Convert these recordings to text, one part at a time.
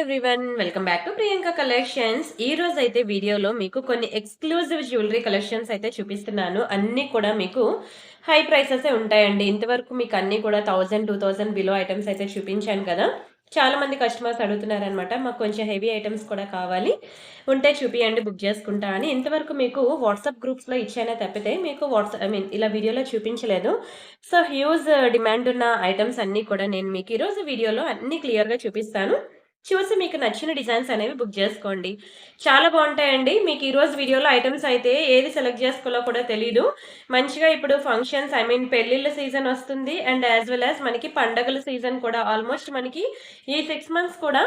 Everyone, welcome back to Priyanka collections. ఈ రోజు అయితే వీడియోలో మీకు కొన్ని ఎక్స్క్లూజివ్ జ్యువెలరీ కలెక్షన్స్ అయితే చూపిస్తున్నాను. అన్నీ కూడా మీకు హై ప్రైసెస్ ఉంటాయండి. ఇంతవరకు మీకు అన్నీ కూడా 1000-2000 బిలో ఐటమ్స్ అయితే చూపించాను కదా. చాలా మంది కస్టమర్స్ అడుగుతున్నారనమాట, మాకు కొంచెం హెవీ ఐటమ్స్ కూడా కావాలి, ఉంటే చూపియండి, బుక్ చేసుకుంటా అని. ఇంతవరకు మీకు వాట్సాప్ గ్రూప్స్లో ఇచ్చానే తప్పితే మీకు ఇలా వీడియోలో చూపించలేదు. సో హ్యూజ్ డిమాండ్ ఉన్న ఐటమ్స్ అన్నీ కూడా నేను మీకు ఈరోజు వీడియోలో అన్ని క్లియర్గా చూపిస్తాను. చూసి మీకు నచ్చిన డిజైన్స్ అనేవి బుక్ చేసుకోండి. చాలా బాగుంటాయండి. మీకు ఈరోజు వీడియోలో ఐటమ్స్ అయితే ఏది సెలెక్ట్ చేసుకోవాలో కూడా తెలీదు. మంచిగా ఇప్పుడు ఫంక్షన్స్ పెళ్ళిళ్ళ సీజన్ వస్తుంది. అండ్ యాజ్ వెల్ యాజ్ మనకి పండగల సీజన్ కూడా ఆల్మోస్ట్ మనకి ఈ 6 months కూడా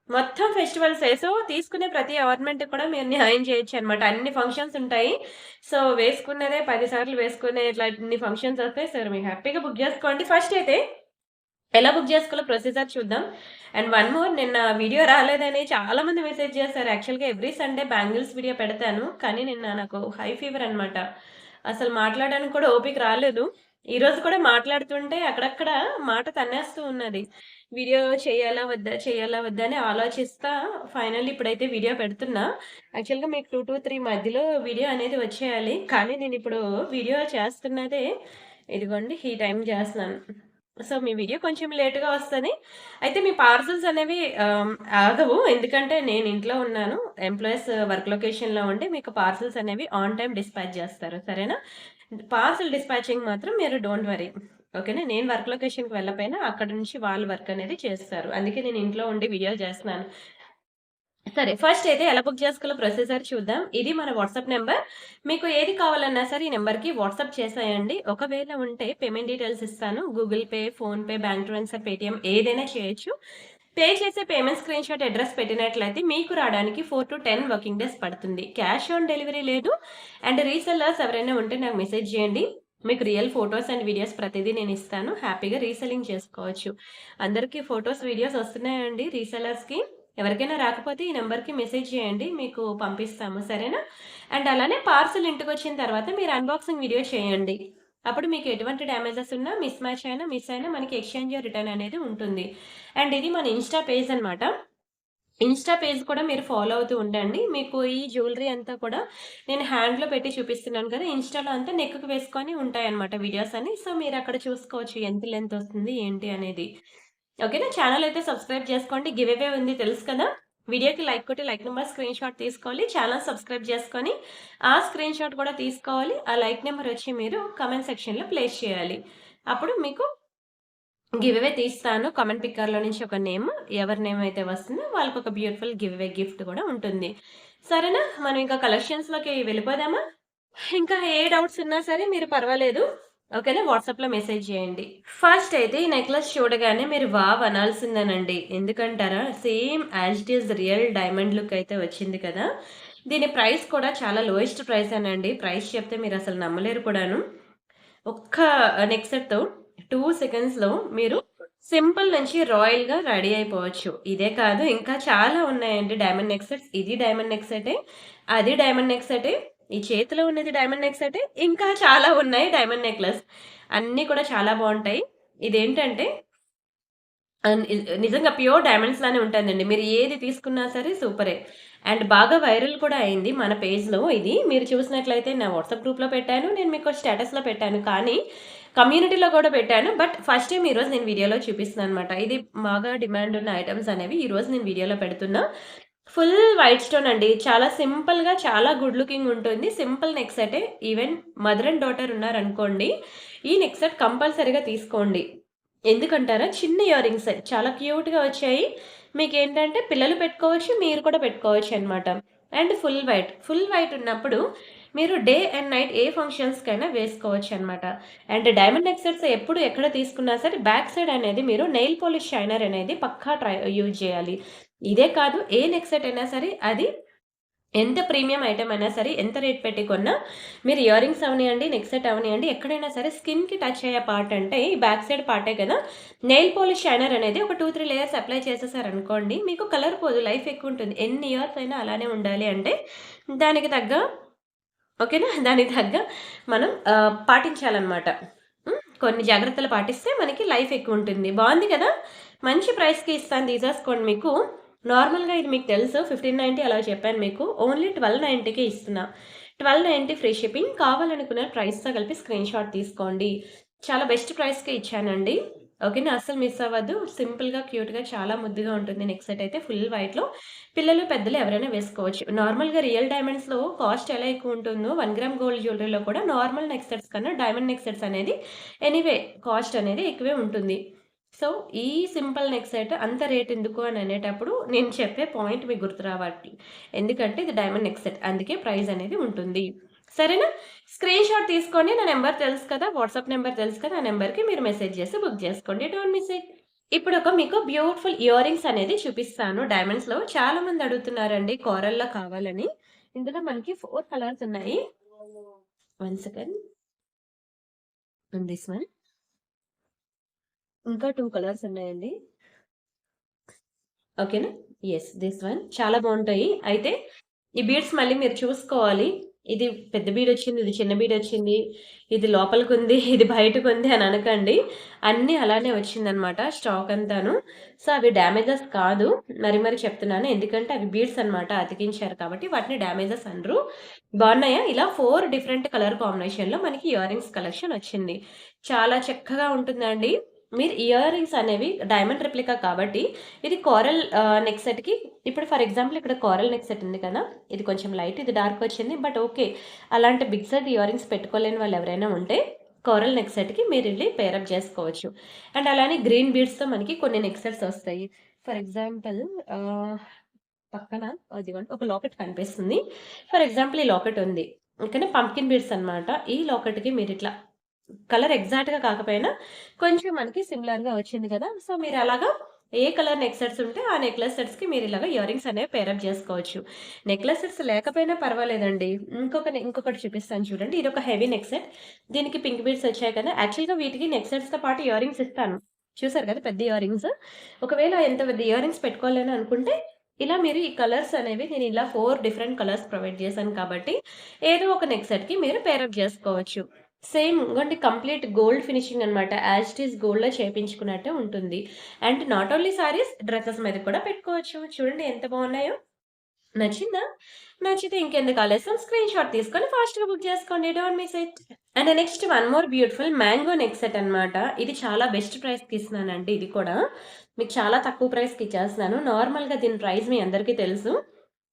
మొత్తం ఫెస్టివల్స్. సో తీసుకునే ప్రతి ఆర్నమెంట్ కూడా మీరు న్యాయం చేయొచ్చు అనమాట. అన్ని ఫంక్షన్స్ ఉంటాయి. సో వేసుకునేదే 10 సార్లు వేసుకునే ఇట్లా అన్ని ఫంక్షన్స్ వస్తాయి. సరే మీకు హ్యాపీగా బుక్ చేసుకోండి. ఫస్ట్ అయితే ఎలా బుక్ చేసుకోవాలో ప్రొసీజర్ చూద్దాం. అండ్ వన్ మోర్, నిన్న వీడియో రాలేదని చాలా మంది మెసేజ్ చేశారు. యాక్చువల్‌గా ఎవ్రీ సండే బ్యాంగిల్స్ వీడియో పెడతాను. కానీ నిన్న నాకు హై ఫీవర్ అనమాట. అసలు మాట్లాడడానికి కూడా ఓపిక రాలేదు. ఈరోజు కూడా మాట్లాడుతుంటే అక్కడక్కడ మాట తన్నేస్తూ ఉన్నది. వీడియో చేయాలా వద్దా, చేయాలా వద్దా అని ఆలోచిస్తా ఫైనల్లీ ఇప్పుడైతే వీడియో పెడుతున్నా. యాక్చువల్‌గా మీకు 2-3 మధ్యలో వీడియో అనేది వచ్చేయాలి. కానీ నేను ఇప్పుడు వీడియో చేస్తున్నదే ఇదిగోండి ఈ టైం చేస్తున్నాను. సో మీ వీడియో కొంచెం లేట్‌గా వస్తది. అయితే మీ పార్సెల్స్ అనేవి ఆగవు. ఎందుకంటే నేను ఇంట్లో ఉన్నాను. ఎంప్లాయీస్ వర్క్ లొకేషన్‌లో ఉండి మీకు పార్సెల్స్ అనేవి ఆన్ టైమ్ డిస్పాచ్ చేస్తారు. సరేనా? పార్సెల్ డిస్పాచింగ్ మాత్రం మీరు డోంట్ వరీ. ఓకేనా? నేను వర్క్ లొకేషన్‌కి వెళ్ళకపోయినా అక్కడి నుంచి వాళ్ళు వర్క్ అనేది చేస్తారు. అందుకే నేను ఇంట్లో ఉండి వీడియోలు చేస్తున్నాను. సరే, ఫస్ట్ అయితే ఎలా బుక్ చేసుకోవాలో ప్రొసీజర్ చూద్దాం. ఇది మన వాట్సాప్ నెంబర్. మీకు ఏది కావాలన్నా సరే ఈ నెంబర్‌కి వాట్సాప్ చేసేయండి. ఒకవేళ ఉంటే పేమెంట్ డీటెయిల్స్ ఇస్తాను. Google pay, PhonePe, bank transfer, Paytm ఏదైనా చేయొచ్చు. పే చేసే పేమెంట్ స్క్రీన్‌షాట్ అడ్రెస్ పెట్టినట్లయితే మీకు రావడానికి 4-10 వర్కింగ్ డేస్ పడుతుంది. క్యాష్ ఆన్ డెలివరీ లేదు. అండ్ రీసెల్లర్స్ ఎవరైనా ఉంటే నాకు మెసేజ్ చేయండి. మీకు రియల్ ఫోటోస్ అండ్ వీడియోస్ ప్రతిదీ నేను ఇస్తాను. హ్యాపీగా రీసెల్లింగ్ చేసుకోవచ్చు. అందరికీ ఫోటోస్, వీడియోస్ వస్తున్నాయండి రీసెల్లర్స్‌కి. ఎవరికైనా రాకపోతే ఈ నెంబర్‌కి మెసేజ్ చేయండి. మీకు పంపిస్తాము. సరేనా? అండ్ అలానే పార్సెల్ ఇంటికొచ్చిన తర్వాత మీరు అన్బాక్సింగ్ వీడియో చేయండి. అప్పుడు మీకు ఎటువంటి డ్యామేజెస్ ఉన్నా, మిస్ మ్యాచ్ అయినా, మిస్ అయినా మనకి ఎక్స్‌చేంజ్ రిటర్న్ అనేది ఉంటుంది. అండ్ ఇది మన ఇన్‌స్టా పేజ్ అనమాట. ఇన్‌స్టా పేజ్ కూడా మీరు ఫాలో అవుతూ ఉండండి. మీకు ఈ జ్యువెలరీ అంతా కూడా నేను హ్యాండ్‌లో పెట్టి చూపిస్తున్నాను కదా. ఇన్‌స్టాలో అంతా నెక్‌కి వేసుకొని ఉంటాయన్నమాట వీడియోస్ అన్ని. సో మీరు అక్కడ చూసుకోవచ్చు ఎంత లెంత్ వస్తుంది ఏంటి అనేది. ఓకేనా? ఛానల్ అయితే సబ్స్క్రైబ్ చేసుకోండి. గివ్ అవే ఉంది తెలుసు కదా. వీడియోకి లైక్ కొట్టి లైక్ నెంబర్ స్క్రీన్‌షాట్ తీసుకోవాలి. ఛానల్ సబ్స్క్రైబ్ చేసుకొని ఆ స్క్రీన్‌షాట్ కూడా తీసుకోవాలి. ఆ లైక్ నెంబర్ వచ్చి మీరు కామెంట్ సెక్షన్‌లో ప్లేస్ చేయాలి. అప్పుడు మీకు గివ్ అవే తీస్తాను. కామెంట్ పిక్కర్‌లో నుంచి ఒక నేమ్, ఎవరి నేమ్ అయితే వస్తుందో వాళ్ళకొక బ్యూటిఫుల్ గివ్ అవే గిఫ్ట్ కూడా ఉంటుంది. సరేనా? మనం ఇంకా కలెక్షన్స్‌లోకి వెళ్ళిపోదామా? ఇంకా ఏ డౌట్స్ ఉన్నా సరే మీరు పర్వాలేదు. ఓకేనా? వాట్సాప్‌లో మెసేజ్ చేయండి. ఫస్ట్ అయితే ఈ నెక్లెస్ చూడగానే మీరు వావ్ అనాల్సిందేనండి. ఎందుకంటారా? Same as it is real diamond look అయితే వచ్చింది కదా. దీని ప్రైస్ కూడా చాలా లోయెస్ట్ ప్రైసేనండి. ప్రైస్ చెప్తే మీరసలు నమ్మలేరు కూడాను. ఒక్క నెక్ సెట్‌తో 2 సెకండ్స్‌లో మీరు సింపుల్ నుంచి రాయల్‌గా రెడీ అయిపోవచ్చు. ఇదే కాదు ఇంకా చాలా ఉన్నాయండి డైమండ్ నెక్ సెట్స్. ఇది డైమండ్ నెక్ సెటే. అది డైమండ్ నెక్ సెటే. ఈ చేతిలో ఉన్నది డైమండ్ నెక్ సెటే. ఇంకా చాలా ఉన్నాయి డైమండ్ నెక్లెస్. అన్నీ కూడా చాలా బావుంటాయి. ఇదేంటంటే నిజంగా ప్యూర్ డైమండ్స్ లానే ఉంటుందండి. మీరు ఏది తీసుకున్నా సరే సూపరే. అండ్ బాగా వైరల్ కూడా అయింది మన పేజ్‌లో ఇది. మీరు చూసినట్లయితే నా వాట్సాప్ గ్రూప్‌లో పెట్టాను. నేను మీకు స్టేటస్‌లో పెట్టాను. కానీ కమ్యూనిటీలో కూడా పెట్టాను. బట్ ఫస్ట్ టైమ్ ఈరోజు నేను వీడియోలో చూపిస్తున్నాననమాట. ఇది బాగా డిమాండ్ ఉన్న ఐటెమ్స్ అనేవి ఈరోజు నేను వీడియోలో పెడుతున్నా. ఫుల్ వైట్ స్టోన్ అండి. చాలా సింపుల్‌గా చాలా గుడ్ లుకింగ్ ఉంటుంది. సింపుల్ నెక్ సెటే. ఈవెన్ మదర్ అండ్ డాటర్ ఉన్నారనుకోండి, ఈ నెక్ సెట్ కంపల్సరీగా తీసుకోండి. ఎందుకంటారా? చిన్న ఇయర్ రింగ్స్ చాలా క్యూట్‌గా వచ్చాయి. మీకేంటంటే పిల్లలు పెట్టుకోవచ్చు, మీరు కూడా పెట్టుకోవచ్చనమాట. And full white. Full white ఉన్నప్పుడు మీరు డే అండ్ నైట్ ఏ ఫంక్షన్స్‌కైనా వేసుకోవచ్చనమాట. అండ్ డైమండ్ నెక్ సెట్స్ ఎప్పుడు ఎక్కడ తీసుకున్నా సరే బ్యాక్ సైడ్ అనేది మీరు నెయిల్ పాలిష్ షైనర్ అనేది పక్కా యూజ్ చేయాలి. ఇదే కాదు, ఏ నెక్ సెట్ అయినా సరే అది ఎంత ప్రీమియం ఐటెమ్ అయినా సరే, ఎంత రేట్ పెట్టి కొన్నా మీరు ఇయర్ రింగ్స్ అవనియండి, నెక్ సెట్ అవనియండి, ఎక్కడైనా సరే స్కిన్‌కి టచ్ అయ్యే పార్ట్ అంటే ఈ బ్యాక్ సైడ్ పార్టే కదా. నెయిల్ పాలిష్ షైనర్ అనేది ఒక 2-3 లేయర్స్ అప్లై చేసేసారనుకోండి, మీకు కలర్ పోదు, లైఫ్ ఎక్కువుంటుంది. ఎన్ని ఇయర్స్ అయినా అలానే ఉండాలి అంటే దానికి తగ్గ ఓకేనా? దానికి తగ్గ మనం పాటించాలనమాట. కొన్ని జాగ్రత్తలు పాటిస్తే మనకి లైఫ్ ఎక్కువుంటుంది. బావుంది కదా! మంచి ప్రైస్‌కి ఇస్తాను, తీసేసుకోండి మీకు. నార్మల్‌గా ఇది మీకు తెలుసు 1590 అలా చెప్పాను మీకు. ఓన్లీ 1290కే ఇస్తున్నా. 1290 ఫ్రీ షిప్పింగ్. కావాలనుకున్న ప్రైస్‌తో కలిపి స్క్రీన్‌షాట్ తీసుకోండి. చాలా బెస్ట్ ప్రైస్‌కే ఇచ్చానండి. ఓకేనా? అస్సలు మిస్ అవ్వద్దు. సింపుల్‌గా, క్యూట్‌గా చాలా ముద్దుగా ఉంటుంది. నెక్ సెట్ అయితే ఫుల్ వైట్‌లో పిల్లలు, పెద్దలు ఎవరైనా వేసుకోవచ్చు. నార్మల్‌గా రియల్ డైమండ్స్‌లో కాస్ట్ ఎలా ఎక్కువ ఉంటుందో 1 గ్రామ్ గోల్డ్ జ్యువెల్లరీలో కూడా నార్మల్ నెక్ సెట్స్ కన్నా డైమండ్ నెక్ సెట్స్ అనేది ఎనీవే కాస్ట్ అనేది ఎక్కువే ఉంటుంది. సో, ఈ సింపుల్ నెక్ సెట్ అంత రేట్ ఎందుకు అని అనేటప్పుడు నేను చెప్పే పాయింట్ మీకు గుర్తు రావాలి. ఎందుకంటే ఇది డైమండ్ నెక్ సెట్. అందుకే ప్రైస్ అనేది ఉంటుంది. సరేనా? స్క్రీన్‌షాట్ తీసుకోండి. నా నంబర్ తెలుసు కదా! వాట్సాప్ నంబర్ తెలుసు కదా! ఆ నంబర్‌కి మీరు మెసేజ్ చేసి బుక్ చేసుకోండి. Don't miss it. ఇప్పుడొక మీకు బ్యూటిఫుల్ ఇయర్ రింగ్స్ అనేది చూపిస్తాను డైమండ్స్‌లో. చాలా మంది అడుగుతున్నారండి కోరల్‌లో కావాలని. ఇందులో మనకి 4 కలర్స్ ఉన్నాయి. One second. This one. ఇంకా 2 కలర్స్ ఉన్నాయండి. ఓకేనా? యెస్. దిస్ వన్ చాలా బావుంటాయి. అయితే ఈ బీడ్స్ మళ్ళీ మీరు చూసుకోవాలి. ఇది పెద్ద బీడొచ్చింది, ఇది చిన్న బీడొచ్చింది, ఇది లోపలికుంది, ఇది బయటకుంది అని అనకండి. అన్నీ అలానే వచ్చిందనమాట స్టాక్ అంతాను. సో, అవి డ్యామేజెస్ కాదు. మరి చెప్తున్నాను. ఎందుకంటే అవి బీడ్స్ అనమాట అతికించారు కాబట్టి వాటిని డ్యామేజెస్ అనరు. బావున్నాయా? ఇలా 4 డిఫరెంట్ కలర్ కాంబినేషన్‌లో మనకి ఇయర్ రింగ్స్ కలెక్షన్ వచ్చింది. చాలా చక్కగా ఉంటుందండి. మీరు ఇయర్ రింగ్స్ అనేవి డైమండ్ రెప్లికా కాబట్టి ఇది కోరల్ నెక్ సెట్‌కి ఇప్పుడు ఫర్ ఎగ్జాంపుల్ ఇక్కడ కోరల్ నెక్ సెట్ ఉంది కదా! ఇది కొంచెం లైట్, ఇది డార్క్ వచ్చింది. But okay. అలాంటి బిగ్ సైజ్ ఇయర్ రింగ్స్ పెట్టుకోలేని వాళ్ళు ఎవరైనా ఉంటే కోరల్ నెక్ సెట్‌కి మీరెళ్లి పేరప్ చేసుకోవచ్చు. అండ్ అలానే గ్రీన్ బీడ్స్‌తో మనకి కొన్ని నెక్ సెట్స్ వస్తాయి. ఫర్ ఎగ్జాంపుల్ ఆహ్, పక్కన అదిగోండి ఒక లాకెట్ కనిపిస్తుంది. ఫర్ ఎగ్జాంపుల్ ఈ లాకెట్ ఉంది. ఓకేనా? పంప్కిన్ బీడ్స్ అన్నమాట. ఈ లాకెట్‌కి మీరిట్లా కలర్ ఎగ్జాక్ట్‌గా కాకపోయినా కొంచెం మనకి సిమిలర్‌గా వచ్చింది కదా! సో, మీరలాగా ఏ కలర్ నెక్ సెట్స్ ఉంటే ఆ నెక్లెస్ సెట్స్‌కి మీరిలాగా ఇయర్ రింగ్స్ అనేవి పేరప్ జేసుకోవచ్చు. నెక్లెస్ సెట్స్ లేకపోయినా పర్వాలేదండి. ఇంకొకటి చూపిస్తాను చూడండి. ఇదొక హెవీ నెక్ సెట్. దీనికి పింక్ బీడ్స్ వచ్చాయి కదా! యాక్చువల్‌గా వీటికి నెక్ సెట్స్‌తో పాటు ఇయర్ రింగ్స్ ఇస్తాను. చూసారు కదా! పెద్ద ఇయర్ రింగ్స్. ఒకవేళ ఎంత పెద్ద ఇయర్ రింగ్స్ పెట్టుకోలేను అనుకుంటే, ఇలా మీరు ఈ కలర్స్ అనేవి నేనిలా 4 డిఫరెంట్ కలర్స్ ప్రొవైడ్ చేశాను కాబట్టి, ఏదో ఒక నెక్ సెట్‌కి మీరు పేరప్ జేసుకోవచ్చు. సేమ్ ఇంగోండి కంప్లీట్ గోల్డ్ ఫినిషింగ్ అనమాట. యాజ్ ఇట్ ఈజ్ గోల్డ్‌లో చేపించుకున్నట్టే ఉంటుంది. And not only saris, dresses మీద కూడా పెట్టుకోవచ్చు. చూడండి ఎంత బాగున్నాయో. నచ్చిందా? నచ్చితే ఇంకెందుకు ఆలస్యం స్క్రీన్‌షాట్ తీసుకొని ఫాస్ట్‌గా బుక్ చేసుకోండి. Don't miss it. And next one more beautiful mango neck set అనమాట. ఇది చాలా బెస్ట్ ప్రైస్‌కి ఇస్తున్నానండి ఇది కూడా. మీకు చాలా తక్కువ ప్రైస్‌కి ఇచ్చేస్తున్నాను. నార్మల్‌గా దీని ప్రైస్ మీ అందరికీ తెలుసు.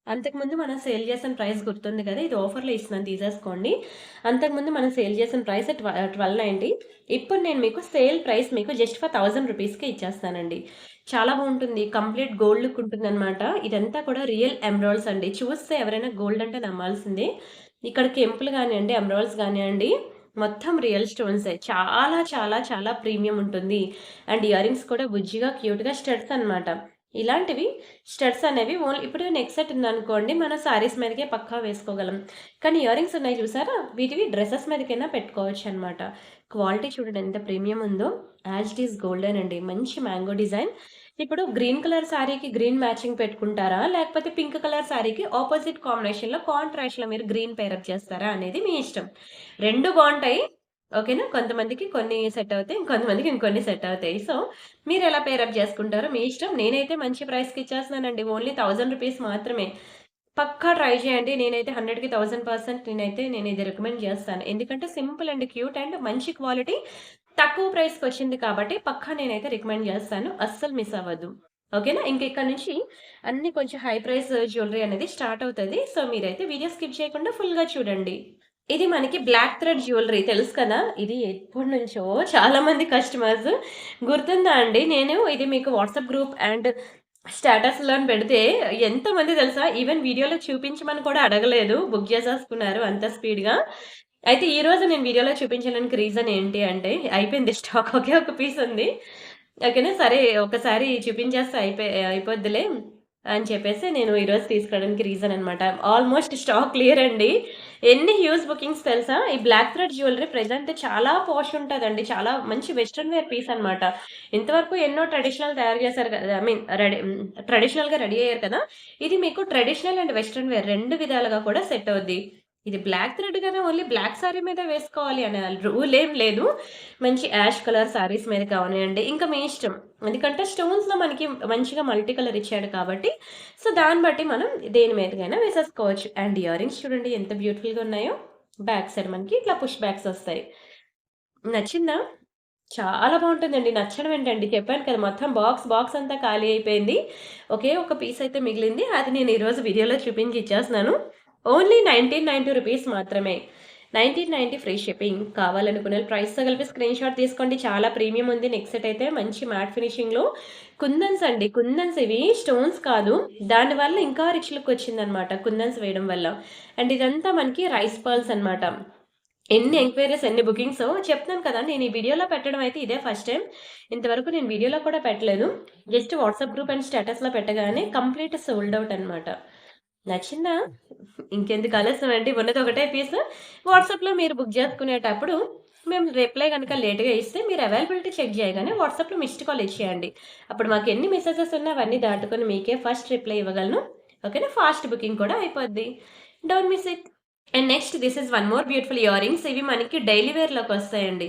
అంతకుముందు మనం సేల్ చేసిన ప్రైస్ గుర్తుంది కదా! ఇది ఆఫర్‌లో ఇస్తున్నాను తీసేసుకోండి. అంతకుముందు మనం సేల్ చేసిన ప్రైస్ 1290. ఇప్పుడు నేను మీకు సేల్ ప్రైస్ మీకు జస్ట్ ఫర్ 1000 రూపీస్‌కే ఇచ్చేస్తానండి. చాలా బావుంటుంది. కంప్లీట్ గోల్డ్ లుక్ ఉంటుందనమాట. ఇదంతా కూడా రియల్ ఎమరాల్డ్స్ అండి. చూస్తే ఎవరైనా గోల్డ్ అంటే నమ్మాల్సిందే. ఇక్కడ కెంపులు గానియండి, ఎమరాల్డ్స్ గానియండి మొత్తం రియల్ స్టోన్సే. చాలా చాలా చాలా ప్రీమియం ఉంటుంది. అండ్ ఇయర్ రింగ్స్ కూడా బుజ్జిగా, క్యూట్‌గా స్టడ్స్ అనమాట. ఇలాంటివి స్టడ్స్ అనేవి ఓన్లీ ఇప్పుడు నెక్ సెట్ ఉందనుకోండి, మనం సారీస్ మీదకే పక్కా వేసుకోగలం. కానీ ఇయర్ రింగ్స్ ఉన్నాయి చూసారా? వీటివి డ్రెసెస్ మీదకైనా పెట్టుకోవచ్చనమాట. క్వాలిటీ చూడండి ఎంత ప్రీమియం ఉందో. యాజ్ ఇట్ ఈజ్ గోల్డెన్ అండి. మంచి మ్యాంగో డిజైన్. ఇప్పుడు గ్రీన్ కలర్ సారీకి గ్రీన్ మ్యాచింగ్ పెట్టుకుంటారా? లేకపోతే పింక్ కలర్ సారీకి అపోజిట్ కాంబినేషన్‌లో కాంట్రాస్ట్‌లో మీరు గ్రీన్ పేరప్ చేస్తారా అనేది మీ ఇష్టం. 2 బావుంటాయి. ఓకేనా? కొంతమందికి కొన్ని సెట్ అవుతాయి. ఇంకొంతమందికి ఇంకొన్ని సెట్ అవుతాయి. సో, మీరెలా పేరప్ చేసుకుంటారో మీ ఇష్టం. నేనైతే మంచి ప్రైస్‌కి ఇచ్చేస్తున్నానండి. ఓన్లీ 1000 రూపీస్ మాత్రమే. పక్కా ట్రై చేయండి. నేనైతే 100కి 1000% నేనిది రికమెండ్ చేస్తాను. ఎందుకంటే సింపుల్ అండ్ క్యూట్ అండ్ మంచి క్వాలిటీ తక్కువ ప్రైస్‌కొచ్చింది కాబట్టి పక్కా నేనైతే రికమెండ్ చేస్తాను. అస్సలు మిస్ అవ్వద్దు. ఓకేనా? ఇంక ఇక్కడ నుంచి అన్నీ కొంచెం హై ప్రైస్ జ్యువెల్లరీ అనేది స్టార్ట్ అవుతది. సో, మీరైతే వీడియో స్కిప్ చేయకుండా ఫుల్‌గా చూడండి. ఇది మనకి బ్లాక్ థ్రెడ్ జ్యువెల్లరీ తెలుసు కదా! ఇది ఎప్పటినుంచో చాలా మంది కస్టమర్స్ గుర్తుందా అండి? నేను ఇది మీకు వాట్సాప్ గ్రూప్ అండ్ స్టేటస్‌లోని పెడితే ఎంతమంది తెలుసా? ఈవెన్ వీడియోలో చూపించమని కూడా అడగలేదు. బుక్ చేసేసుకున్నారు అంత స్పీడ్‌గా. అయితే ఈరోజు నేను వీడియోలో చూపించడానికి రీజన్ ఏంటి అంటే అయిపోయింది స్టాక్ ఒకే ఒక పీస్ ఉంది. ఓకేనా. సరే ఒకసారి చూపించేస్తే అయిపోద్దిలే అని చెప్పేసి నేను ఈరోజు తీసుకురావడానికి రీజన్ అనమాట. ఆల్మోస్ట్ స్టాక్ క్లియర్ అండి. ఎన్ని హ్యూజ్ బుకింగ్స్ తెలుసా? ఈ బ్లాక్ థ్రెడ్ జ్యువెల్లరీ ప్రెజెంట్ చాలా పాష్ ఉంటదండి. చాలా మంచి వెస్టర్న్ వేర్ పీస్ అనమాట. ఇంతవరకు ఎన్నో ట్రెడిషనల్ తయారు చేశారు కదా! ఐ మీన్ ట్రెడిషనల్‌గా రెడీ అయ్యారు కదా! ఇది మీకు ట్రెడిషనల్ అండ్ వెస్టర్న్ వేర్ 2 విధాలుగా కూడా సెట్ అవుద్ది. ఇది బ్లాక్ థ్రెడ్ కదా! ఓన్లీ బ్లాక్ సారీ మీద వేసుకోవాలి అనే రూలేం లేదు. మంచి యాష్ కలర్ సారీస్ మీద కానియండి, ఇంకా మీ ఇష్టం. ఎందుకంటే స్టోన్స్‌లో మనకి మంచిగా మల్టీ కలర్ ఇచ్చాడు కాబట్టి, సో, దాన్ని బట్టి మనం దేని మీదకైనా వేసేసుకోవచ్చు. అండ్ ఇయర్ రింగ్స్ చూడండి ఎంత బ్యూటిఫుల్‌గా ఉన్నాయో. బ్యాక్ సైడ్ మనకి ఇట్లా పుష్ బ్యాక్స్ ఒస్తాయి. నచ్చిందా? చాలా బావుంటుందండి. నచ్చడం ఏంటండి, చెప్పాను కదా! మొత్తం బాక్స్ అంతా ఖాళీ అయిపోయింది. ఒకే ఒక పీస్ అయితే మిగిలింది. అది నేను ఈరోజు వీడియోలో చూపించి ఇచ్చేస్తున్నాను. ఓన్లీ 1990 రూపీస్ మాత్రమే. 1990 ఫ్రీ షిప్పింగ్. కావాలనుకున్నోళ్ళు ప్రైస్‌తో కలిపి స్క్రీన్‌షాట్ తీసుకోండి. చాలా ప్రీమియం ఉంది. నెక్స్ట్ సెట్ అయితే మంచి మ్యాట్ ఫినిషింగ్‌లో కుందన్స్ అండి. కుందన్స్ ఇవి స్టోన్స్ కాదు. దానివల్ల ఇంకా రిచ్ లుక్ వచ్చిందనమాట కుందన్స్ వేయడం వల్ల. అండ్ ఇదంతా మనకి రైస్ పర్ల్స్ అనమాట. ఎన్ని ఎంక్వైరీస్, ఎన్ని బుకింగ్సో చెప్తున్నాను కదా! నేను ఈ వీడియోలో పెట్టడం అయితే ఇదే ఫస్ట్ టైమ్. ఇంతవరకు నేను వీడియోలో కూడా పెట్టలేదు. జస్ట్ వాట్సాప్ గ్రూప్ అండ్ స్టేటస్‌లో పెట్టగానే కంప్లీట్ సోల్డ్ ఔట్ అనమాట. నచ్చిందా? ఇంకెందుకు ఆలస్యం అండి. ఉన్నది ఒకటే పీస్. వాట్సాప్‌లో మీరు బుక్ చేసుకునేటప్పుడు మేము రిప్లై గనుక లేట్‌గా ఇస్తే మీరు అవైలబిలిటీ చెక్ చేయగానే వాట్సాప్‌లో మిస్డ్ కాల్ ఇచ్చేయండి. అప్పుడు మాకు ఎన్ని మెసేజెస్ ఉన్నా అవన్నీ దాటుకొని మీకే ఫస్ట్ రిప్లై ఇవ్వగలను. ఓకేనా? ఫాస్ట్ బుకింగ్ కూడా అయిపోద్ది. Don't miss it. And next this is one more beautiful ear rings. ఇవి మనకి డైలీ వేర్‌లోకొస్తాయండి.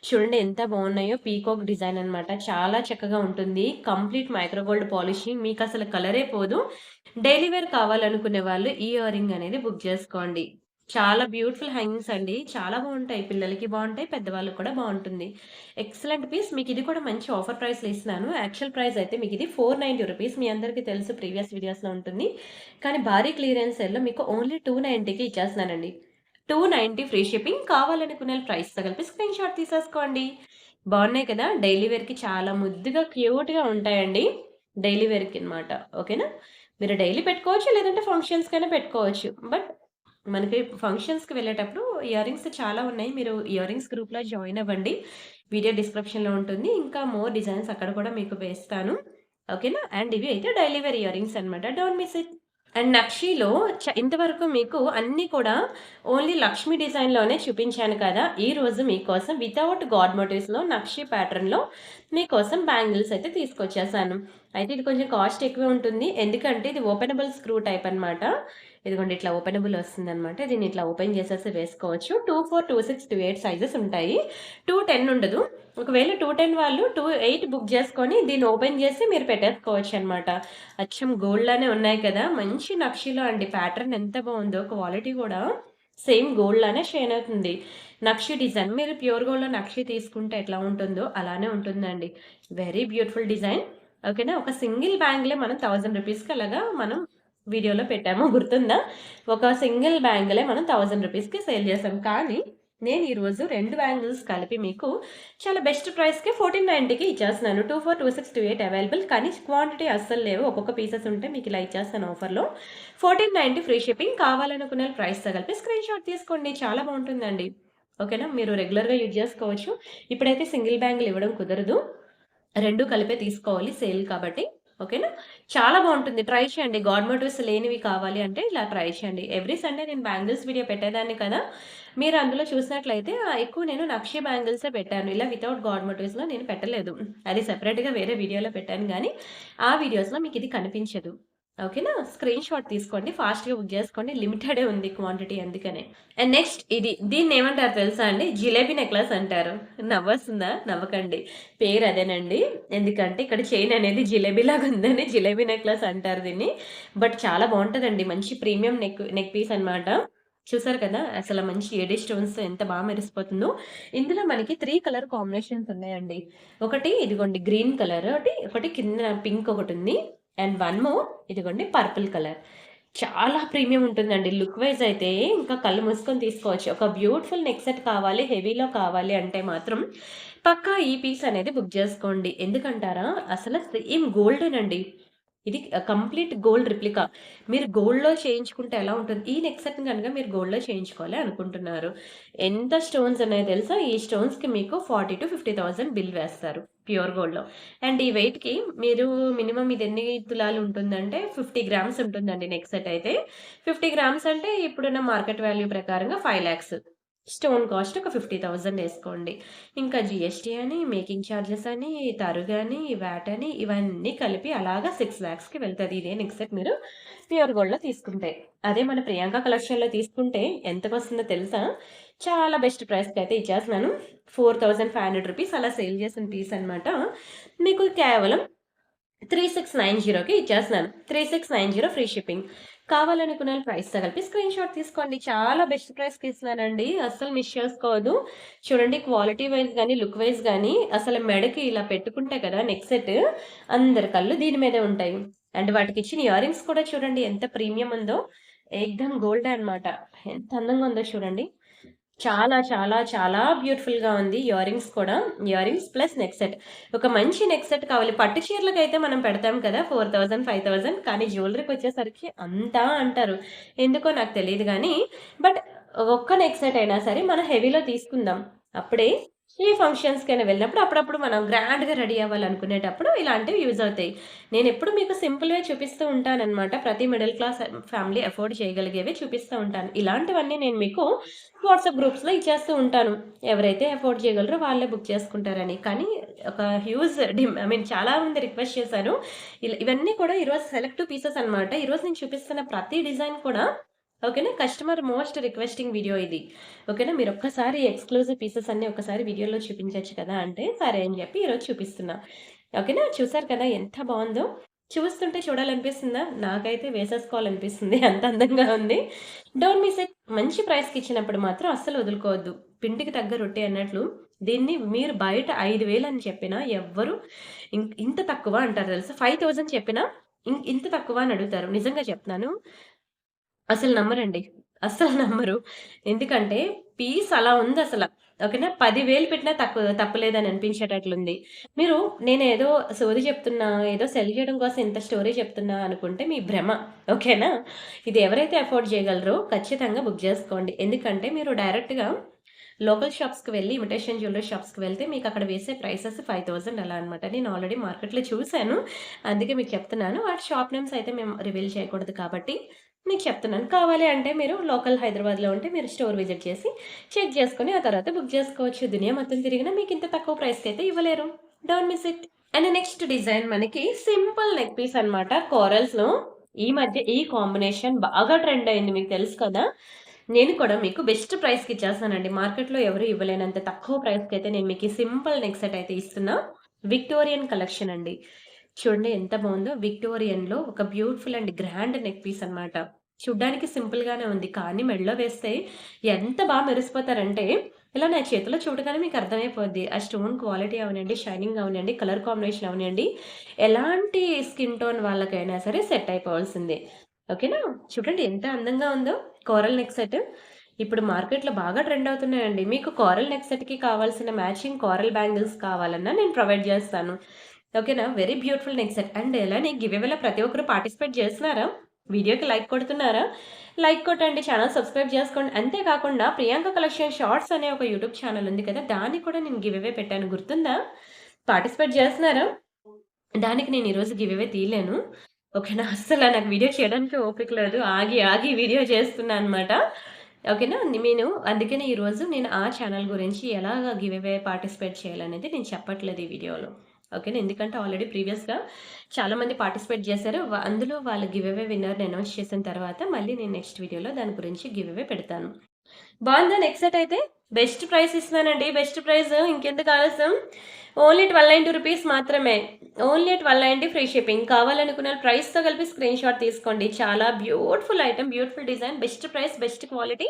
చూడండి ఎంత బాగున్నాయో. పీకాక్ డిజైన్ అనమాట. చాలా చక్కగా ఉంటుంది. Complete micro gold polishing. మీకసలు కలరే పోదు. డైలీ వేర్ కావాలనుకునే వాళ్ళు ఈ ఇయర్ రింగ్ అనేది బుక్ చేసుకోండి. చాలా బ్యూటిఫుల్ హ్యాంగింగ్స్ అండి. చాలా బావుంటాయి. పిల్లలకి బావుంటాయి. పెద్దవాళ్ళకి కూడా బావుంటుంది. Excellent piece. మీకిది కూడా మంచి ఆఫర్ ప్రైస్‌లో ఇస్తున్నాను. యాక్చువల్ ప్రైస్ అయితే మీకిది 490 రూపీస్. మీ అందరికీ తెలుసు ప్రీవియస్ వీడియోస్‌లో ఉంటుంది. కానీ భారీ క్లియరెన్స్ సేల్‌లో మీకు ఓన్లీ 290కి ఇచ్చేస్తున్నానండి. 290 free shipping. కావాలనుకున్న ప్రైస్‌తో కలిపి స్క్రీన్‌షాట్ తీసేసుకోండి. బావున్నాయి కదా! డైలీ వేర్‌కి చాలా ముద్దుగా, క్యూట్‌గా ఉంటాయండి. డైలీ వేర్‌కనమాట. ఓకేనా? మీరు డైలీ పెట్టుకోవచ్చు. లేదంటే ఫంక్షన్స్‌కైనా పెట్టుకోవచ్చు. బట్ మనకి ఫంక్షన్స్‌కి వెళ్ళేటప్పుడు ఇయర్ రింగ్స్ చాలా ఉన్నాయి. మీరు ఇయర్ రింగ్స్ గ్రూప్‌లో జాయిన్ అవ్వండి. వీడియో డిస్క్రిప్షన్‌లో ఉంటుంది. ఇంకా మోర్ డిజైన్స్ అక్కడ కూడా మీకు వేస్తాను. ఓకేనా? అండ్ ఇవి అయితే డైలీ వేర్ ఇయర్ రింగ్స్ అనమాట. Don't miss it. అండ్ నక్షీలో ఇంతవరకు మీకు అన్నీ కూడా ఓన్లీ లక్ష్మీ డిజైన్‌లోనే చూపించాను కదా! ఈరోజు మీకోసం వితౌట్ గాడ్ మోటివ్స్‌లో నక్షి ప్యాటర్న్‌లో మీకోసం బ్యాంగిల్స్ అయితే తీసుకొచ్చేసాను. అయితే ఇది కొంచెం కాస్ట్ ఎక్కువే ఉంటుంది. ఎందుకంటే ఇది ఓపెనబుల్ స్క్రూ టైప్ అనమాట. ఇదిగోండి ఇట్లా ఓపెనబుల్ వస్తుందనమాట. దీన్ని ఇట్లా ఓపెన్ చేసేసి వేసుకోవచ్చు. 24, 26, 28 సైజెస్ ఉంటాయి. 210 ఉండదు. ఒకవేళ 210 వాళ్ళు 28 బుక్ చేసుకొని దీన్ని ఓపెన్ చేసి మీరు పెట్టేసుకోవచ్చనమాట. అచ్చం గోల్డ్ లానే ఉన్నాయి కదా! మంచి నక్షిలో అండి. ప్యాటర్న్ ఎంత బావుందో. క్వాలిటీ కూడా సేమ్ గోల్డ్ లానే షైన్ అవుతుంది. నక్షి డిజైన్. మీరు ప్యూర్ గోల్డ్‌లో నక్షి తీసుకుంటే ఎట్లా ఉంటుందో అలానే ఉంటుందండి. Very beautiful design. ఓకేనా? ఒక సింగిల్ బ్యాంగిలే మనం 1000 రూపీస్‌కి అలాగా మనం వీడియోలో పెట్టాము. గుర్తుందా? ఒక సింగిల్ బ్యాంగిలే మనం 1000 రూపీస్‌కి సేల్ చేసాం. కానీ నేను ఈరోజు 2 బ్యాంగిల్స్ కలిపి మీకు చాలా బెస్ట్ ప్రైస్‌కే 1490కి ఇచ్చేస్తున్నాను. 24, 26, 28 అవైలబుల్. కానీ క్వాంటిటీ అస్సలు లేవు. ఒక్కొక్క పీసెస్ ఉంటే మీకు ఇలా ఇచ్చేస్తాను ఆఫర్‌లో. 1490 ఫ్రీ షిప్పింగ్. కావాలనుకున్న ప్రైస్‌తో కలిపి స్క్రీన్‌షాట్ తీసుకోండి. చాలా బావుంటుందండి. ఓకేనా? మీరు రెగ్యులర్‌గా యూజ్ చేసుకోవచ్చు. ఇప్పుడైతే సింగిల్ బ్యాంగిల్ ఇవ్వడం కుదరదు. 2 కలిపే తీసుకోవాలి సేల్ కాబట్టి. ఓకేనా? చాలా బావుంటుంది. ట్రై చేయండి. గాడ్ మోటివ్స్ లేనివి కావాలి అంటే ఇలా ట్రై చేయండి. ఎవ్రీ సండే నేను బ్యాంగిల్స్ వీడియో పెట్టేదాన్ని కదా! మీరు అందులో చూసినట్లయితే ఎక్కువ నేను నక్షి బ్యాంగిల్సే పెట్టాను. ఇలా వితౌట్ గాడ్ మోటివ్స్‌లో నేను పెట్టలేదు. అది సెపరేట్‌గా వేరే వీడియోలో పెట్టాను గానీ, ఆ వీడియోస్‌లో మీకిది కనిపించదు. ఓకేనా? స్క్రీన్‌షాట్ తీసుకోండి. ఫాస్ట్‌గా బుక్ చేసుకోండి. లిమిటెడే ఉంది క్వాంటిటీ అందుకనే. అండ్ నెక్స్ట్ ఇది. దీన్నేమంటారో తెలుసా అండి? జిలేబీ నెక్లెస్ అంటారు. నవ్వొస్తుందా? నవ్వకండి. పేరు అదేనండి. ఎందుకంటే ఇక్కడ చైన్ అనేది జిలేబీలాగా ఉందని జిలేబీ నెక్లెస్ అంటారు దీన్ని. బట్ చాలా బావుంటదండి. మంచి ప్రీమియం నెక్ పీస్ అన్నమాట. చూసారు కదా! అసల మంచి ఏడీ స్టోన్స్‌తో ఎంత మెరిసిపోతుందో. ఇందులో మనకి 3 కలర్ కాంబినేషన్స్ ఉన్నాయండి. ఒకటి ఇదిగోండి గ్రీన్ కలర్ ఒకటి, ఒకటి కింద పింక్ ఒకటుంది. అండ్ వన్ మోర్ ఇదిగోండి పర్పుల్ కలర్. చాలా ప్రీమియం ఉంటుందండి. లుక్ వైస్ అయితే ఇంకా కళ్ళు మూసుకొని తీసుకోవచ్చు. ఒక బ్యూటిఫుల్ నెక్ సెట్ కావాలి, హెవీలో కావాలి అంటే మాత్రం పక్కా ఈ పీస్ అనేది బుక్ చేసుకోండి. ఎందుకంటారా? అసలు సేమ్ గోల్డేనండి. ఇది కంప్లీట్ గోల్డ్ రిప్లికా. మీరు గోల్డ్‌లో చేయించుకుంటే ఎలా ఉంటుంది? ఈ నెక్ సెట్‌ని గనుక మీరు గోల్డ్‌లో చేయించుకోవాలి అనుకుంటున్నారు. ఎంత స్టోన్స్ ఉన్నాయో తెలుసా? ఈ స్టోన్స్‌కి మీకు 40,000-50,000 బిల్ వేస్తారు ప్యూర్ గోల్డ్‌లో. అండ్ ఈ వెయిట్‌కి మీరు మినిమమ్ ఇది ఎన్ని తులాలు ఉంటుందంటే 50 గ్రామ్స్ ఉంటుందండి నెక్ సెట్ అయితే. 50 గ్రామ్స్ అంటే ఇప్పుడున్న మార్కెట్ వాల్యూ ప్రకారంగా 5,00,000. స్టోన్ కాస్ట్ ఒక 50,000 ఏసుకోండి. ఇంకా జీఎస్టీ అని, మేకింగ్ చార్జెస్ అని, తరుగని, వాట్ అని ఇవన్నీ కలిపి అలాగా 6,00,000కి వెళ్తది. ఇదే నెక్స్ట్ సెట్ మీరు ప్యూర్ గోల్డ్‌లో తీసుకుంటే. అదే మన ప్రియాంక కలెక్షన్‌లో తీసుకుంటే ఎంతకొస్తుందో తెలుసా? చాలా బెస్ట్ ప్రైస్‌కయితే ఇచ్చేస్తున్నాను. రూ. 4,500 అలా సేల్ చేసిన పీస్ అనమాట. మీకు కేవలం 3690కి ఇచ్చేస్తున్నాను. 3690 ఫ్రీ షిప్పింగ్. కావాలనుకున్న వాళ్ళు ప్రైస్‌తో కలిపి స్క్రీన్‌షాట్ తీసుకోండి. చాలా బెస్ట్ ప్రైస్‌కి ఇస్తున్నానండి. అస్సలు మిస్ చేసుకోవద్దు. చూడండి క్వాలిటీ వైస్ గాని, లుక్ వైస్ గాని అసలు మెడకి ఇలా పెట్టుకుంటే కదా నెక్ సెట్ అందరి కళ్ళు దీని మీదే ఉంటాయి. అండ్ వాటికిచ్చిన ఇయర్ రింగ్స్ కూడా చూడండి ఎంత ప్రీమియం ఉందో. ఏకదం గోల్డే అన్నమాట. ఎంత అందంగా ఉందో చూడండి. చాలా, చాలా, చాలా బ్యూటిఫుల్‌గా ఉంది. ఇయర్ రింగ్స్ కూడా. Ear rings plus neck set. ఒక మంచి నెక్ సెట్ కావాలి. పట్టు చీరలకైతే మనం పెడతాం కదా! 4,000, 5,000 కానీ జ్యువెలరీకొచ్చేసరికి అంతా అంటారు. ఎందుకో నాకు తెలీదు గానీ, బట్ ఒక్క నెక్ సెట్ అయినా సరే మనం హెవీలో తీసుకుందాం. అప్పుడే ఏ ఫంక్షన్స్‌కైనా వెళ్ళినప్పుడు అప్పుడప్పుడు మనం గ్రాండ్‌గా రెడీ అవ్వాలనుకునేటప్పుడు ఇలాంటివి యూజ్ అవుతాయి. నేనెప్పుడు మీకు సింపుల్‌వే చూపిస్తూ ఉంటాననమాట. ప్రతి మిడిల్ క్లాస్ ఫ్యామిలీ అఫోర్డ్ చేయగలిగేవే చూపిస్తూ ఉంటాను. ఇలాంటివన్నీ నేను మీకు వాట్సాప్ గ్రూప్స్‌లో ఇచ్చేస్తూ ఉంటాను. ఎవరైతే అఫోర్డ్ చేయగలరో వాళ్ళే బుక్ చేసుకుంటారని. కానీ ఒక హ్యూజ్ ఐ మీన్ చాలా మంది రిక్వెస్ట్ చేశారు. ఇవన్నీ కూడా ఈరోజు సెలెక్టివ్ పీసెస్ అనమాట. ఈరోజు నేను చూపిస్తున్న ప్రతి డిజైన్ కూడా ఓకేనా? కస్టమర్ మోస్ట్ రిక్వెస్టింగ్ వీడియో ఇది. ఓకేనా? మీరొక్కసారి ఎక్స్‌క్లూజివ్ పీసెస్ అన్నీ ఒక్కసారి వీడియోలో చూపించొచ్చు కదా! అంటే సరే అని చెప్పి ఈరోజు చూపిస్తున్నా. ఓకేనా? చూసారు కదా ఎంత బావుందో? చూస్తుంటే చూడాలనిపిస్తుందా? నాకైతే వేసేసుకోవాలనిపిస్తుంది. అంత అందంగా ఉంది. Don't miss it. మంచి ప్రైస్‌కి ఇచ్చినప్పుడు మాత్రం అస్సలు వదులుకోవద్దు. పిండికి తగ్గ రొట్టె అన్నట్లు దీన్ని మీరు బయట 5,000 అని చెప్పినా ఎవ్వరు ఇంత తక్కువ అంటారు తెలుసా? 5,000 చెప్పినా ఇంత తక్కువ అని అడుగుతారు. నిజంగా చెప్తున్నాను. అసలు నమ్మరండి. అస్సలు నమ్మరు. ఎందుకంటే పీస్ అలా ఉందసల. ఓకేనా? 10,000 పెట్టినా తప్పులేదని అనిపించేటట్లుంది. మీరు నేనేదో సోది చెప్తున్నా, ఏదో సెల్ చేయడం కోసం ఇంత స్టోరీ చెప్తున్నా అనుకుంటే మీ భ్రమ. ఓకేనా? ఇది ఎవరైతే అఫోర్డ్ చేయగలరో ఖచ్చితంగా బుక్ చేసుకోండి. ఎందుకంటే మీరు డైరెక్ట్‌గా లోకల్ షాప్స్‌కి వెళ్లి ఇమిటేషన్ జ్యువెల్లరీ షాప్స్‌కి వెళ్తే మీకక్కడ వేసే ప్రైసెస్ 5,000 అలా అనమాట. నేను ఆల్రెడీ మార్కెట్‌లో చూసాను. అందుకే మీకు చెప్తున్నాను. వాటి షాప్ నేమ్స్ అయితే మేము రివీల్ చేయకూడదు కాబట్టి మీకు చెప్తున్నాను. కావాలి అంటే మీరు లోకల్ హైదరాబాద్‌లో ఉంటే మీరు స్టోర్ విజిట్ చేసి చెక్ చేసుకొని ఆ తర్వాత బుక్ చేసుకోవచ్చు. దునియా మొత్తం తిరిగినా మీకు ఇంత తక్కువ ప్రైస్‌కైతే ఇవ్వలేరు. Don't miss it. And next design మనకి సింపుల్ నెక్ పీస్ అనమాట. కోరల్స్‌లో ఈ మధ్య ఈ కాంబినేషన్ బాగా ట్రెండ్ అయింది. మీకు తెలుసు కదా! నేను కూడా మీకు బెస్ట్ ప్రైస్‌కి ఇచ్చేస్తానండి. మార్కెట్‌లో ఎవరు ఇవ్వలేనంత తక్కువ ప్రైస్‌కైతే నేను మీకు ఈ సింపుల్ నెక్ సెట్ అయితే ఇస్తున్నా. విక్టోరియన్ కలెక్షన్ అండి. చూడండి ఎంత బావుందో. విక్టోరియన్‌లో ఒక beautiful and grand neck piece అన్నమాట. చూడ్డానికి సింపుల్‌గానే ఉంది. కానీ మెడలో వేస్తే ఎంత మెరిసిపోతారంటే, ఇలా నా చేతిలో చూడగానే మీకు అర్థమైపోద్ది. ఆ స్టోన్ క్వాలిటీ అవనండి, షైనింగ్ అవనండి, కలర్ కాంబినేషన్ అవనండి, ఎలాంటి స్కిన్ టోన్ వాళ్ళకైనా సరే సెట్ అయిపోవాల్సిందే. ఓకేనా? చూడండి ఎంత అందంగా ఉందో. Coral neck set. ఇప్పుడు మార్కెట్‌లో బాగా ట్రెండ్ అవుతున్నాయండి. మీకు కోరల్ నెక్ సెట్‌కి కావాల్సిన మ్యాచింగ్ కోరల్ బ్యాంగిల్స్ కావాలన్నా నేను ప్రొవైడ్ జేస్తాను. ఓకేనా? Very beautiful neck set. And ఇలానే గివ్ అవేలో ప్రతి ఒక్కరు పార్టిసిపేట్ చేస్తున్నారా? వీడియోకి లైక్ కొడుతున్నారా? లైక్ కొట్టండి. ఛానెల్ సబ్స్క్రైబ్ చేసుకోండి. అంతే కాకుండా ప్రియాంక కలెక్షన్ షార్ట్స్ అనే ఒక యూట్యూబ్ ఛానెల్ ఉంది కదా! దానికి కూడా నేను గివ్ అవే పెట్టాను గుర్తుందా? పార్టిసిపేట్ చేస్తున్నారా? దానికి నేను ఈరోజు గివ్ అవే తీయలేను. ఓకేనా? అస్సల నాకు వీడియో చేయడానికి ఓపిక లేదు. ఆగి, ఆగి వీడియో చేస్తున్నా అనమాట. ఓకేనా? అందుకనే ఈరోజు నేను ఆ ఛానెల్ గురించి ఎలాగా గివ్ అవే పార్టిసిపేట్ చేయాలనేది నేను చెప్పట్లేదు ఈ వీడియోలో. ఓకేనా? ఎందుకంటే ఆల్రెడీ ప్రీవియస్‌గా చాలామంది పార్టిసిపేట్ చేశారు. అందులో వాళ్ళ గివ్ అవే విన్నర్‌ని అనౌన్స్ చేసిన తర్వాత మళ్ళీ నేను నెక్స్ట్ వీడియోలో దాని గురించి గివ్ అవే పెడతాను. బావుందా నెక్ సెట్ అయితే? బెస్ట్ ప్రైస్ ఇస్తున్నానండి. బెస్ట్ ప్రైస్ ఇంకెందుకు ఆలస్యం? ఓన్లీ 1,290 రూపీస్ మాత్రమే. Only 1,290 free shipping. కావాలనుకున్న ప్రైస్‌తో కలిపి స్క్రీన్‌షాట్ తీసుకోండి. చాలా beautiful item, beautiful design, best price, best quality.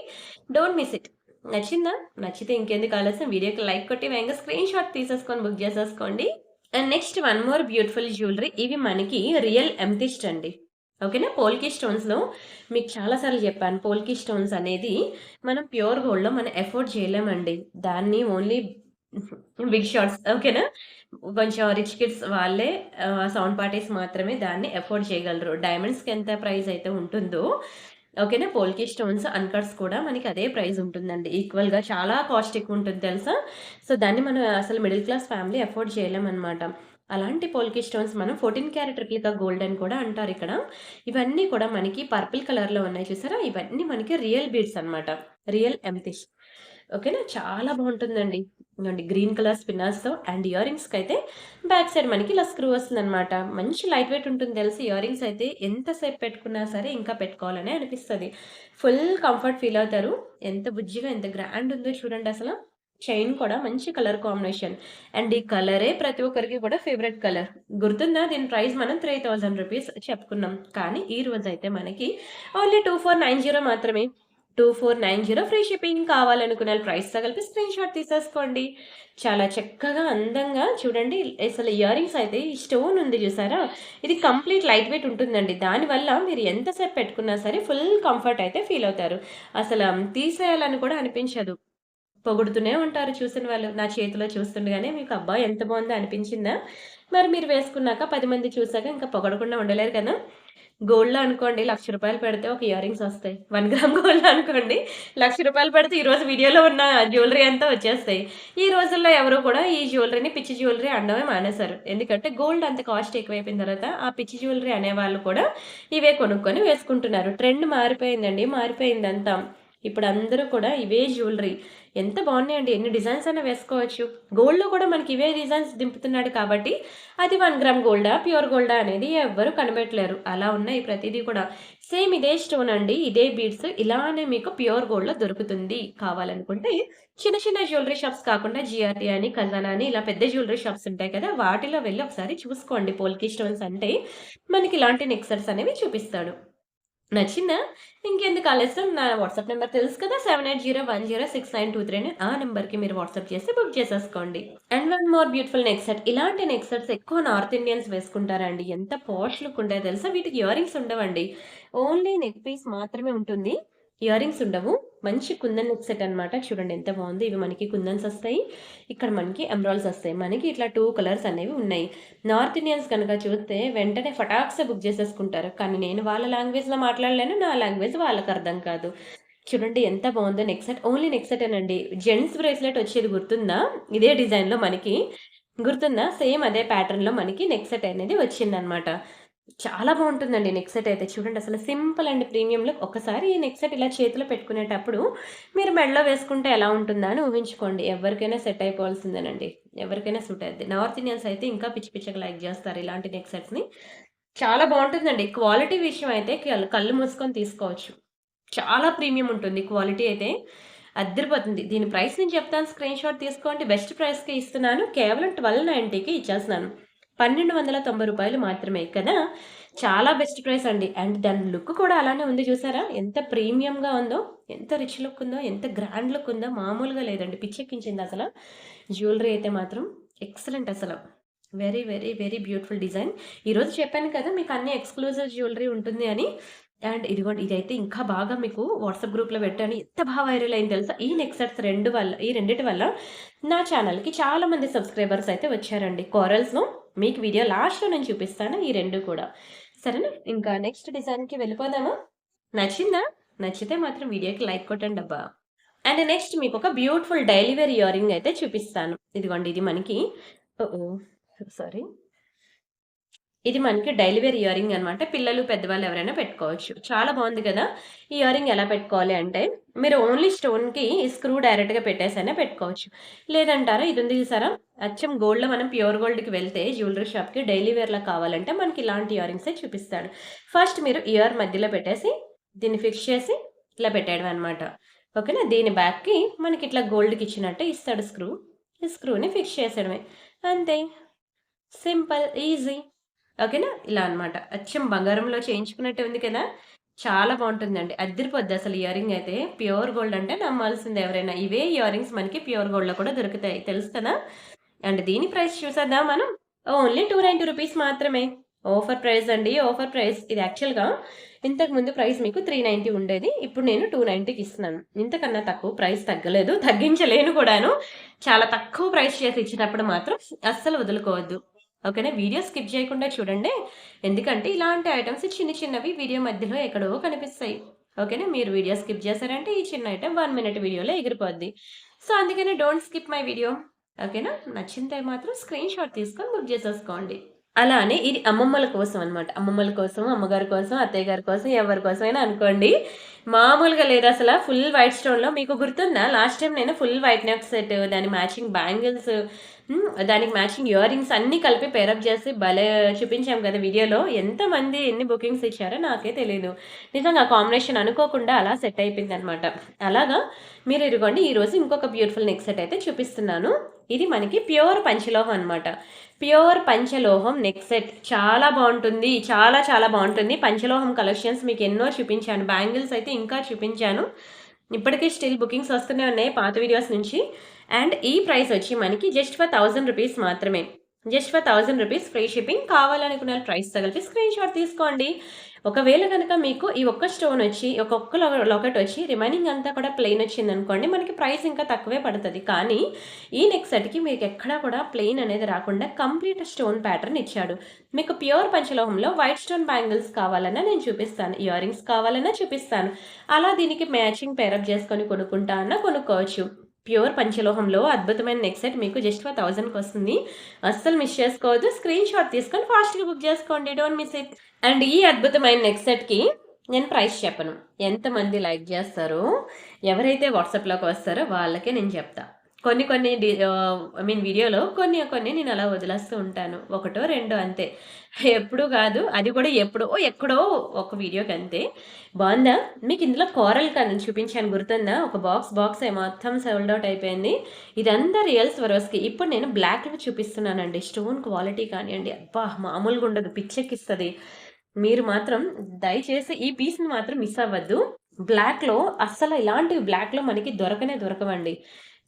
Don't miss it. నచ్చిందా? నచ్చితే ఇంకెందుకు ఆలస్యం? వీడియోకి లైక్ కొట్టి వేగంగా స్క్రీన్‌షాట్ తీసేసుకొని బుక్ చేసేసుకోండి. And next one more beautiful jewellery. ఇవి మనకి రియల్ ఎమ్తిస్ట్ అండి. ఓకేనా? పోల్కి స్టోన్స్‌లో మీకు చాలా సార్లు చెప్పాను. పోల్కి స్టోన్స్ అనేది మనం ప్యూర్ గోల్డ్‌లో మనం ఎఫోర్డ్ చేయలేమండి. దాన్ని ఓన్లీ బిగ్ షాట్స్ ఓకేనా? కొంచెం రిచ్ కిడ్స్ వాళ్ళే సౌండ్ పార్టీస్ మాత్రమే దాన్ని ఎఫోర్డ్ చేయగలరు. డైమండ్స్‌కి ఎంత ప్రైస్ అయితే ఉంటుందో ఓకేనా? పోల్కి స్టోన్స్, అన్‌కట్స్ కూడా మనకి అదే ప్రైస్ ఉంటుందండి. ఈక్వల్‌గా చాలా కాస్ట్ ఎక్కువ ఉంటుంది తెలుసా? సో, దాన్ని మనం అసలు మిడిల్ క్లాస్ ఫ్యామిలీ ఎఫోర్డ్ చేయలేమనమాట. అలాంటి పోల్కి స్టోన్స్ మనం 14 క్యారెట్ రెప్లికా గోల్డ్ అని కూడా అంటారిక్కడ. ఇవన్నీ కూడా మనకి పర్పుల్ కలర్‌లో ఉన్నాయి చూసారా? ఇవన్నీ మనకి రియల్ బీడ్స్ అనమాట. Real amethyst. ఓకేనా? చాలా బావుంటుందండి. ఇదిగోండి గ్రీన్ కలర్ స్పిన్నర్స్‌తో అండ్ ఇయర్ రింగ్స్‌కైతే బ్యాక్ సైడ్ మనకి ఇలా స్క్రూ వస్తుందనమాట. మంచి లైట్ వెయిట్ ఉంటుంది తెలుసా ఇయర్ రింగ్స్ అయితే ఎంత సేపు పెట్టుకున్నా సరే ఇంకా పెట్టుకోవాలనే అనిపిస్తది. ఫుల్ కంఫర్ట్ ఫీల్ అవుతారు. ఎంత బుజ్జిగా ఎంత గ్రాండ్ ఉందో చూడండసల. చైన్ కూడా మంచి కలర్ కాంబినేషన్. అండ్ ఈ కలరే ప్రతి ఒక్కరికి కూడా ఫేవరెట్ కలర్. గుర్తుందా? దీని ప్రైస్ మనం 3000 రూపీస్ చెప్పుకున్నాం. కానీ ఈ రోజైతే మనకి ఓన్లీ 2490 మాత్రమే. 2490 ఫ్రీ షిప్పింగ్. కావాలనుకున్న ప్రైస్‌తో కలిపి స్క్రీన్‌షాట్ తీసేసుకోండి. చాలా చక్కగా అందంగా చూడండి అసలు ఇయర్ రింగ్స్ అయితే ఈ స్టోన్ ఉంది చూసారా? ఇది కంప్లీట్ లైట్ వెయిట్ ఉంటుందండి. దానివల్ల మీరు ఎంతసేపు పెట్టుకున్నా సరే ఫుల్ కంఫర్ట్ అయితే ఫీల్ అవుతారు. అసల తీసేయాలని కూడా అనిపించదు. పొగుడుతూనే ఉంటారు చూసిన వాళ్ళు. నా చేతిలో చూస్తుండగానే మీకు అబ్బా! ఎంత బావుందో అనిపించిందా? మరి మీరు వేసుకున్నాక 10 మంది చూసాక ఇంకా పొగడకుండా ఉండలేరు కదా! గోల్డ్‌లో అనుకోండి రూ. 1,00,000 పెడితే ఒక ఇయర్ రింగ్స్ వస్తాయి. 1 గ్రామ్ గోల్డ్‌లో అనుకోండి రూ. 1,00,000 పెడితే ఈరోజు వీడియోలో ఉన్న జ్యువెలరీ అంతా వచ్చేస్తాయి. ఈ రోజుల్లో ఎవరు కూడా ఈ జ్యువెలరీని పిచ్చి జ్యువెలరీ అనడమే మానేశారు. ఎందుకంటే గోల్డ్ అంత కాస్ట్ ఎక్కువైపోయిన తర్వాత ఆ పిచ్చి జ్యువెలరీ అనేవాళ్ళు కూడా ఇవే కొనుక్కొని వేసుకుంటున్నారు. ట్రెండ్ మారిపోయిందండి. మారిపోయిందంతా. ఇప్పుడు అందరూ కూడా ఇవే జ్యువెలరీ. ఎంత బావున్నాయండి. ఎన్ని డిజైన్స్ అయినా వేసుకోవచ్చు. గోల్డ్‌లో కూడా మనకి ఇవే డిజైన్స్ దింపుతున్నాడు కాబట్టి అది 1 గ్రామ్ గోల్డా, ప్యూర్ గోల్డా అనేది ఎవ్వరు కనిపెట్టలేరు. అలా ఉన్నాయి ప్రతీదీ కూడా. సేమ్ ఇదే స్టోన్ అండి. ఇదే బీడ్స్ ఇలానే మీకు ప్యూర్ గోల్డ్‌లో దొరుకుతుంది. కావాలనుకుంటే చిన్న చిన్న జ్యువెలరీ షాప్స్ కాకుండా జిఆర్‌టీ అని, ఖజానా అని ఇలా పెద్ద జ్యువెలరీ షాప్స్ ఉంటాయి కదా! వాటిలో వెళ్లి ఒకసారి చూసుకోండి. పోల్కి స్టోన్స్ అంటే మనకి ఇలాంటి నెక్ సెట్స్ అనేవి చూపిస్తాడు. నచ్చిందా? ఇంకెందుకు ఆలస్యం నా వాట్సాప్ నంబర్ తెలుసు కదా! 7801069239 అని ఆ నంబర్‌కి మీరు వాట్సాప్ చేసి బుక్ చేసేసుకోండి. And one more beautiful neck set. ఇలాంటి నెక్ సెట్స్ ఎక్కువ నార్త్ ఇండియన్స్ వేసుకుంటారండి. ఎంత పాష్ లుక్ ఉంటాయో తెలుసా? వీటికి ఇయర్ రింగ్స్ ఉండవండి. ఓన్లీ నెక్ పీస్ మాత్రమే ఉంటుంది. ఇయర్ రింగ్స్ ఉండవు. మంచి కుందన్ నెక్ సెట్ అన్నమాట. చూడండి ఎంత బావుందో. ఇవి మనకి కుందన్స్ ఒస్తాయి. ఇక్కడ మనకి ఎమరాల్డ్స్ ఒస్తాయి. మనకి ఇట్లా 2 కలర్స్ అనేవి ఉన్నాయి. నార్త్ ఇండియన్స్ గనక చూస్తే వెంటనే ఫటాక్సే బుక్ చేసేసుకుంటారు. కానీ నేను వాళ్ళ లాంగ్వేజ్‌లో మాట్లాడలేను. నా లాంగ్వేజ్ వాళ్ళకర్థం కాదు. చూడండి ఎంత బావుందో నెక్ సెట్. ఓన్లీ నెక్ సెటేనండి. జెంట్స్ బ్రేస్‌లెట్ వచ్చేది గుర్తుందా? ఇదే డిజైన్‌లో మనకి. గుర్తుందా? సేమ్ అదే ప్యాటర్న్‌లో మనకి నెక్ సెట్ అనేది వచ్చిందనమాట. చాలా బావుంటుందండి నెక్ సెట్ అయితే. చూడండి అసలు సింపుల్ అండ్ ప్రీమియం లుక్. ఒక్కసారి ఈ నెక్ సెట్ ఇలా చేతిలో పెట్టుకునేటప్పుడు మీరు మెడలో వేసుకుంటే ఎలా ఉంటుందా అని ఊహించుకోండి. ఎవరికైనా సెట్ అయిపోవాల్సిందేనండి. ఎవరికైనా సూట్ అయిద్ది. నార్త్ ఇండియన్స్ అయితే ఇంకా పిచ్చి పిచ్చిగా లైక్ జేస్తారు ఇలాంటి నెక్ సెట్స్‌ని. చాలా బావుంటుందండి. క్వాలిటీ విషయం అయితే కళ్ళు మూసుకొని తీసుకోవచ్చు. చాలా ప్రీమియం ఉంటుంది. క్వాలిటీ అయితే అద్దిరిపోతుంది. దీని ప్రైస్ నేను చెప్తాను స్క్రీన్‌షాట్ తీసుకోండి. బెస్ట్ ప్రైస్‌కే ఇస్తున్నాను. కేవలం 1290కి ఇచ్చేస్తున్నాను. రూ. 1,290 మాత్రమే కదా! చాలా బెస్ట్ ప్రైస్ అండి. అండ్ దాని లుక్ కూడా అలానే ఉంది చూసారా? ఎంత ప్రీమియంగా ఉందో, ఎంత రిచ్ లుక్ ఉందో, ఎంత గ్రాండ్ లుక్ ఉందో మామూలుగా లేదండి. పిచ్చెక్కించిందసల. జ్యువెలరీ అయితే మాత్రం ఎక్సలెంట్ అసల. Very, very, very beautiful design. ఈరోజు చెప్పాను కదా! మీకు అన్ని ఎక్స్‌క్లూజివ్ జ్యువెలరీ ఉంటుంది అని. అండ్ ఇదిగోండి ఇదైతే ఇంకా బాగా మీకు వాట్సాప్ గ్రూప్‌లో పెట్టాను. ఎంత బాగా వైరల్ అయింది తెలుసా? ఈ నెక్ సెట్స్ 2 వల్ల ఈ రెండిటి వల్ల నా ఛానల్‌కి చాలా మంది సబ్‌స్క్రైబర్స్ అయితే వచ్చారండి. కోరల్స్‌లో మీకు వీడియో లాస్ట్‌లో నేను చూపిస్తాను ఈ 2 కూడా. సరేనా? ఇంకా నెక్స్ట్ డిజైన్‌కి వెళ్ళిపోదామా? నచ్చిందా? నచ్చితే మాత్రం వీడియోకి లైక్ కొట్టండబ్బా! అండ్ నెక్స్ట్ మీకొక beautiful daily wear earring అయితే చూపిస్తాను. ఇదిగోండి ఇది మనకి ఓహ్! సారీ. ఇది మనకి డైలీ వేర్ ఇయర్ రింగ్ అనమాట. పిల్లలు, పెద్దవాళ్ళు ఎవరైనా పెట్టుకోవచ్చు. చాలా బావుంది కదా! ఈ ఇయర్ రింగ్ ఎలా పెట్టుకోవాలి అంటే, మీరు ఓన్లీ స్టోన్‌కి స్క్రూ డైరెక్ట్‌గా పెట్టేసైనా పెట్టుకోవచ్చు. లేదంటారా ఇది ఉంది చూసారా? అచ్చం గోల్డ్‌లో మనం ప్యూర్ గోల్డ్‌కి వెళ్తే జ్యువెలరీ షాప్‌కి డైలీ వేర్‌లా కావాలంటే మనకి ఇలాంటి ఇయర్ రింగ్సే చూపిస్తాడు. ఫస్ట్ మీరు ఇయర్ మధ్యలో పెట్టేసి, దీన్ని ఫిక్స్ చేసి ఇలా పెట్టేయడమే అనమాట. ఓకేనా? దీని బ్యాక్‌కి మనకిట్లా గోల్డ్‌కి ఇచ్చినట్టే ఇస్తాడు స్క్రూ. ఈ స్క్రూని ఫిక్స్ చేసేయడమే. అంతే. సింపుల్. ఈజీ. ఓకేనా? ఇలా అన్నమాట. అచ్చం బంగారంలో చేయించుకున్నట్టే ఉంది కదా! చాలా బావుంటుందండి. అద్దిరిపోద్దసలు ఇయర్ రింగ్ అయితే. ప్యూర్ గోల్డ్ అంటే నమ్మాల్సిందే ఎవరైనా. ఇవే ఇయర్ రింగ్స్ మనకి ప్యూర్ గోల్డ్‌లో కూడా దొరుకుతాయి. తెలుసు కదా! అండ్ దీని ప్రైస్ చూసేద్దాం మనం. ఓన్లీ 290 రూపీస్ మాత్రమే. ఆఫర్ ప్రైస్ అండి. Offer price. ఇది యాక్చువల్‌గా ఇంతకుముందు ప్రైస్ మీకు 390 ఉండేది. ఇప్పుడు నేను 290కి ఇస్తున్నాను. ఇంతకన్నా తక్కువ ప్రైస్ తగ్గలేదు. తగ్గించలేను కూడాను. చాలా తక్కువ ప్రైస్ చేసి ఇచ్చినప్పుడు మాత్రం అస్సలు వదులుకోవద్దు. ఓకేనా? వీడియో స్కిప్ చేయకుండా చూడండి. ఎందుకంటే ఇలాంటి ఐటెమ్స్ చిన్న చిన్నవి వీడియో మధ్యలో ఎక్కడో కనిపిస్తాయి. ఓకేనా? మీరు వీడియో స్కిప్ చేశారంటే ఈ చిన్న ఐటెమ్ 1 మినిట్ వీడియోలో ఎగిరిపోద్ది. సో, అందుకని డోంట్ స్కిప్ మై వీడియో. ఓకేనా? నచ్చితే మాత్రం స్క్రీన్‌షాట్ తీసుకొని బుక్ చేసేసుకోండి. అలానే ఇది అమ్మమ్మల కోసం అన్నమాట. అమ్మమ్మల కోసం, అమ్మగారి కోసం, అత్తయ్య గారి కోసం ఎవరి కోసమైనా అనుకోండి. మామూలుగా లేదసల. ఫుల్ వైట్ స్టోన్‌లో మీకు గుర్తుందా? లాస్ట్ టైమ్ నేను ఫుల్ వైట్ నెక్ సెట్, దాని మ్యాచింగ్ బ్యాంగిల్స్, దానికి మ్యాచింగ్ ఇయర్ రింగ్స్ అన్నీ కలిపి పేరప్ చేసి భలే చూపించాం కదా వీడియోలో. ఎంతమంది ఎన్ని బుకింగ్స్ ఇచ్చారో నాకే తెలీదు. నిజంగా కాంబినేషన్ అనుకోకుండా అలా సెట్ అయిపోయిందనమాట. అలాగా మీరు ఇదిగోండి ఈరోజు ఇంకొక బ్యూటిఫుల్ నెక్ సెట్ అయితే చూపిస్తున్నాను. ఇది మనకి ప్యూర్ పంచలోహం అనమాట. ప్యూర్ పంచలోహం నెక్ సెట్ చాలా బాగుంటుంది. చాలా చాలా బాగుంటుంది. పంచలోహం కలెక్షన్స్ మీకు ఎన్నో చూపించాను. బ్యాంగిల్స్ అయితే ఇంకా చూపించాను. ఇప్పటికీ స్టిల్ బుకింగ్స్ వస్తూనే ఉన్నాయి పాత వీడియోస్ నుంచి. అండ్ ఈ ప్రైస్ వచ్చి మనకి జస్ట్ ఫర్ 1000 రూపీస్ మాత్రమే. Just for 1000 rupees free shipping. కావాలనుకున్న ప్రైస్ తగిలిపి స్క్రీన్ షాట్ తీసుకోండి. ఒకవేళ కనుక మీకు ఈ ఒక్క స్టోన్ వచ్చి ఒక్కొక్క లాకెట్ వచ్చి రిమైనింగ్ అంతా కూడా ప్లెయిన్ వచ్చింది అనుకోండి, మనకి ప్రైస్ ఇంకా తక్కువే పడుతుంది. కానీ ఈ నెక్ సెట్కి మీకు ఎక్కడా కూడా ప్లెయిన్ అనేది రాకుండా కంప్లీట్ స్టోన్ ప్యాటర్న్ ఇచ్చాడు. మీకు ప్యూర్ పంచలోహంలో వైట్ స్టోన్ బ్యాంగిల్స్ కావాలన్నా నేను చూపిస్తాను, ఇయర్ రింగ్స్ కావాలన్నా చూపిస్తాను. అలా దీనికి మ్యాచింగ్ పేరప్ చేసుకొని కొనుక్కుంటా అన్నా కొనుక్కోవచ్చు. ప్యూర్ పంచలోహంలో అద్భుతమైన నెక్ సెట్ మీకు జస్ట్ ఫర్ 1000కి వస్తుంది. అస్సలు మిస్ చేసుకోవద్దు. స్క్రీన్ షాట్ తీసుకొని ఫాస్ట్గా బుక్ చేసుకోండి. Don't miss it. అండ్ ఈ అద్భుతమైన నెక్ సెట్కి నేను ప్రైస్ చెప్పను. ఎంతమంది లైక్ చేస్తారో, ఎవరైతే వాట్సాప్లోకి వస్తారో వాళ్ళకే నేను చెప్తా. కొన్ని కొన్ని వీడియోలో కొన్ని కొన్ని నేను అలా వదిలేస్తూ ఉంటాను. ఒకటో రెండో అంతే. ఎప్పుడు కాదు, అది కూడా ఎక్కడో ఒక వీడియోకి అంతే. బాగుందా? మీకు ఇందులో కోరల్ కలర్ చూపించాను గుర్తుందా? ఒక బాక్స్ మొత్తం సోల్డ్ అవుట్ అయిపోయింది. ఇదంతా రియల్ స్వరోస్కి. ఇప్పుడు నేను బ్లాక్లో చూపిస్తున్నానండి. స్టోన్ క్వాలిటీ కానివ్వండి, అబ్బా మామూలుగా ఉండదు, పిచ్చెక్కిస్తుంది. మీరు మాత్రం దయచేసి ఈ పీస్ని మాత్రం మిస్ అవ్వద్దు. బ్లాక్లో అస్సలు ఇలాంటివి బ్లాక్లో మనకి దొరకవండి.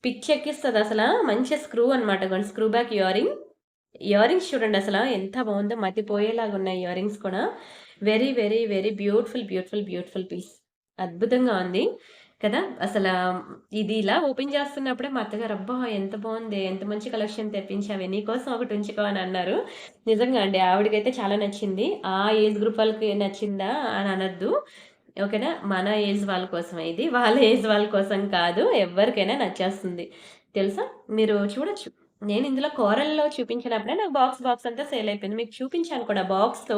పిచ్చెక్కిస్తుంది అసలు. మంచి స్క్రూ అనమాట. స్క్రూ బ్యాక్ ఇయర్ రింగ్స్ చూడండి అసలు ఎంత బాగుందో. మతిపోయేలాగా ఉన్నాయి ఇయర్ రింగ్స్ కూడా. Very very very beautiful piece. అద్భుతంగా ఉంది కదా అసలు. ఇది ఇలా ఓపెన్ చేస్తున్నప్పుడే మా అత్తగారు అబ్బా ఎంత బాగుంది, ఎంత మంచి కలెక్షన్ తెప్పించావే, నీకోసం ఒకటి ఉంచుకో అని అన్నారు. నిజంగా అండి, ఆవిడకైతే చాలా నచ్చింది. ఆ ఏజ్ గ్రూప్ వాళ్ళకి నచ్చిందా అని అనొద్దు, ఓకేనా? మన ఏజ్ వాళ్ళ కోసం ఇది, వాళ్ళ ఏజ్ వాళ్ళ కోసం కాదు. ఎవరికైనా నచ్చేస్తుంది తెలుసా. మీరు చూడొచ్చు. నేను ఇందులో కోరల్లో చూపించినప్పుడే నాకు బాక్స్ అంతా సేల్ అయిపోయింది. మీకు చూపించాను కూడా బాక్స్తో.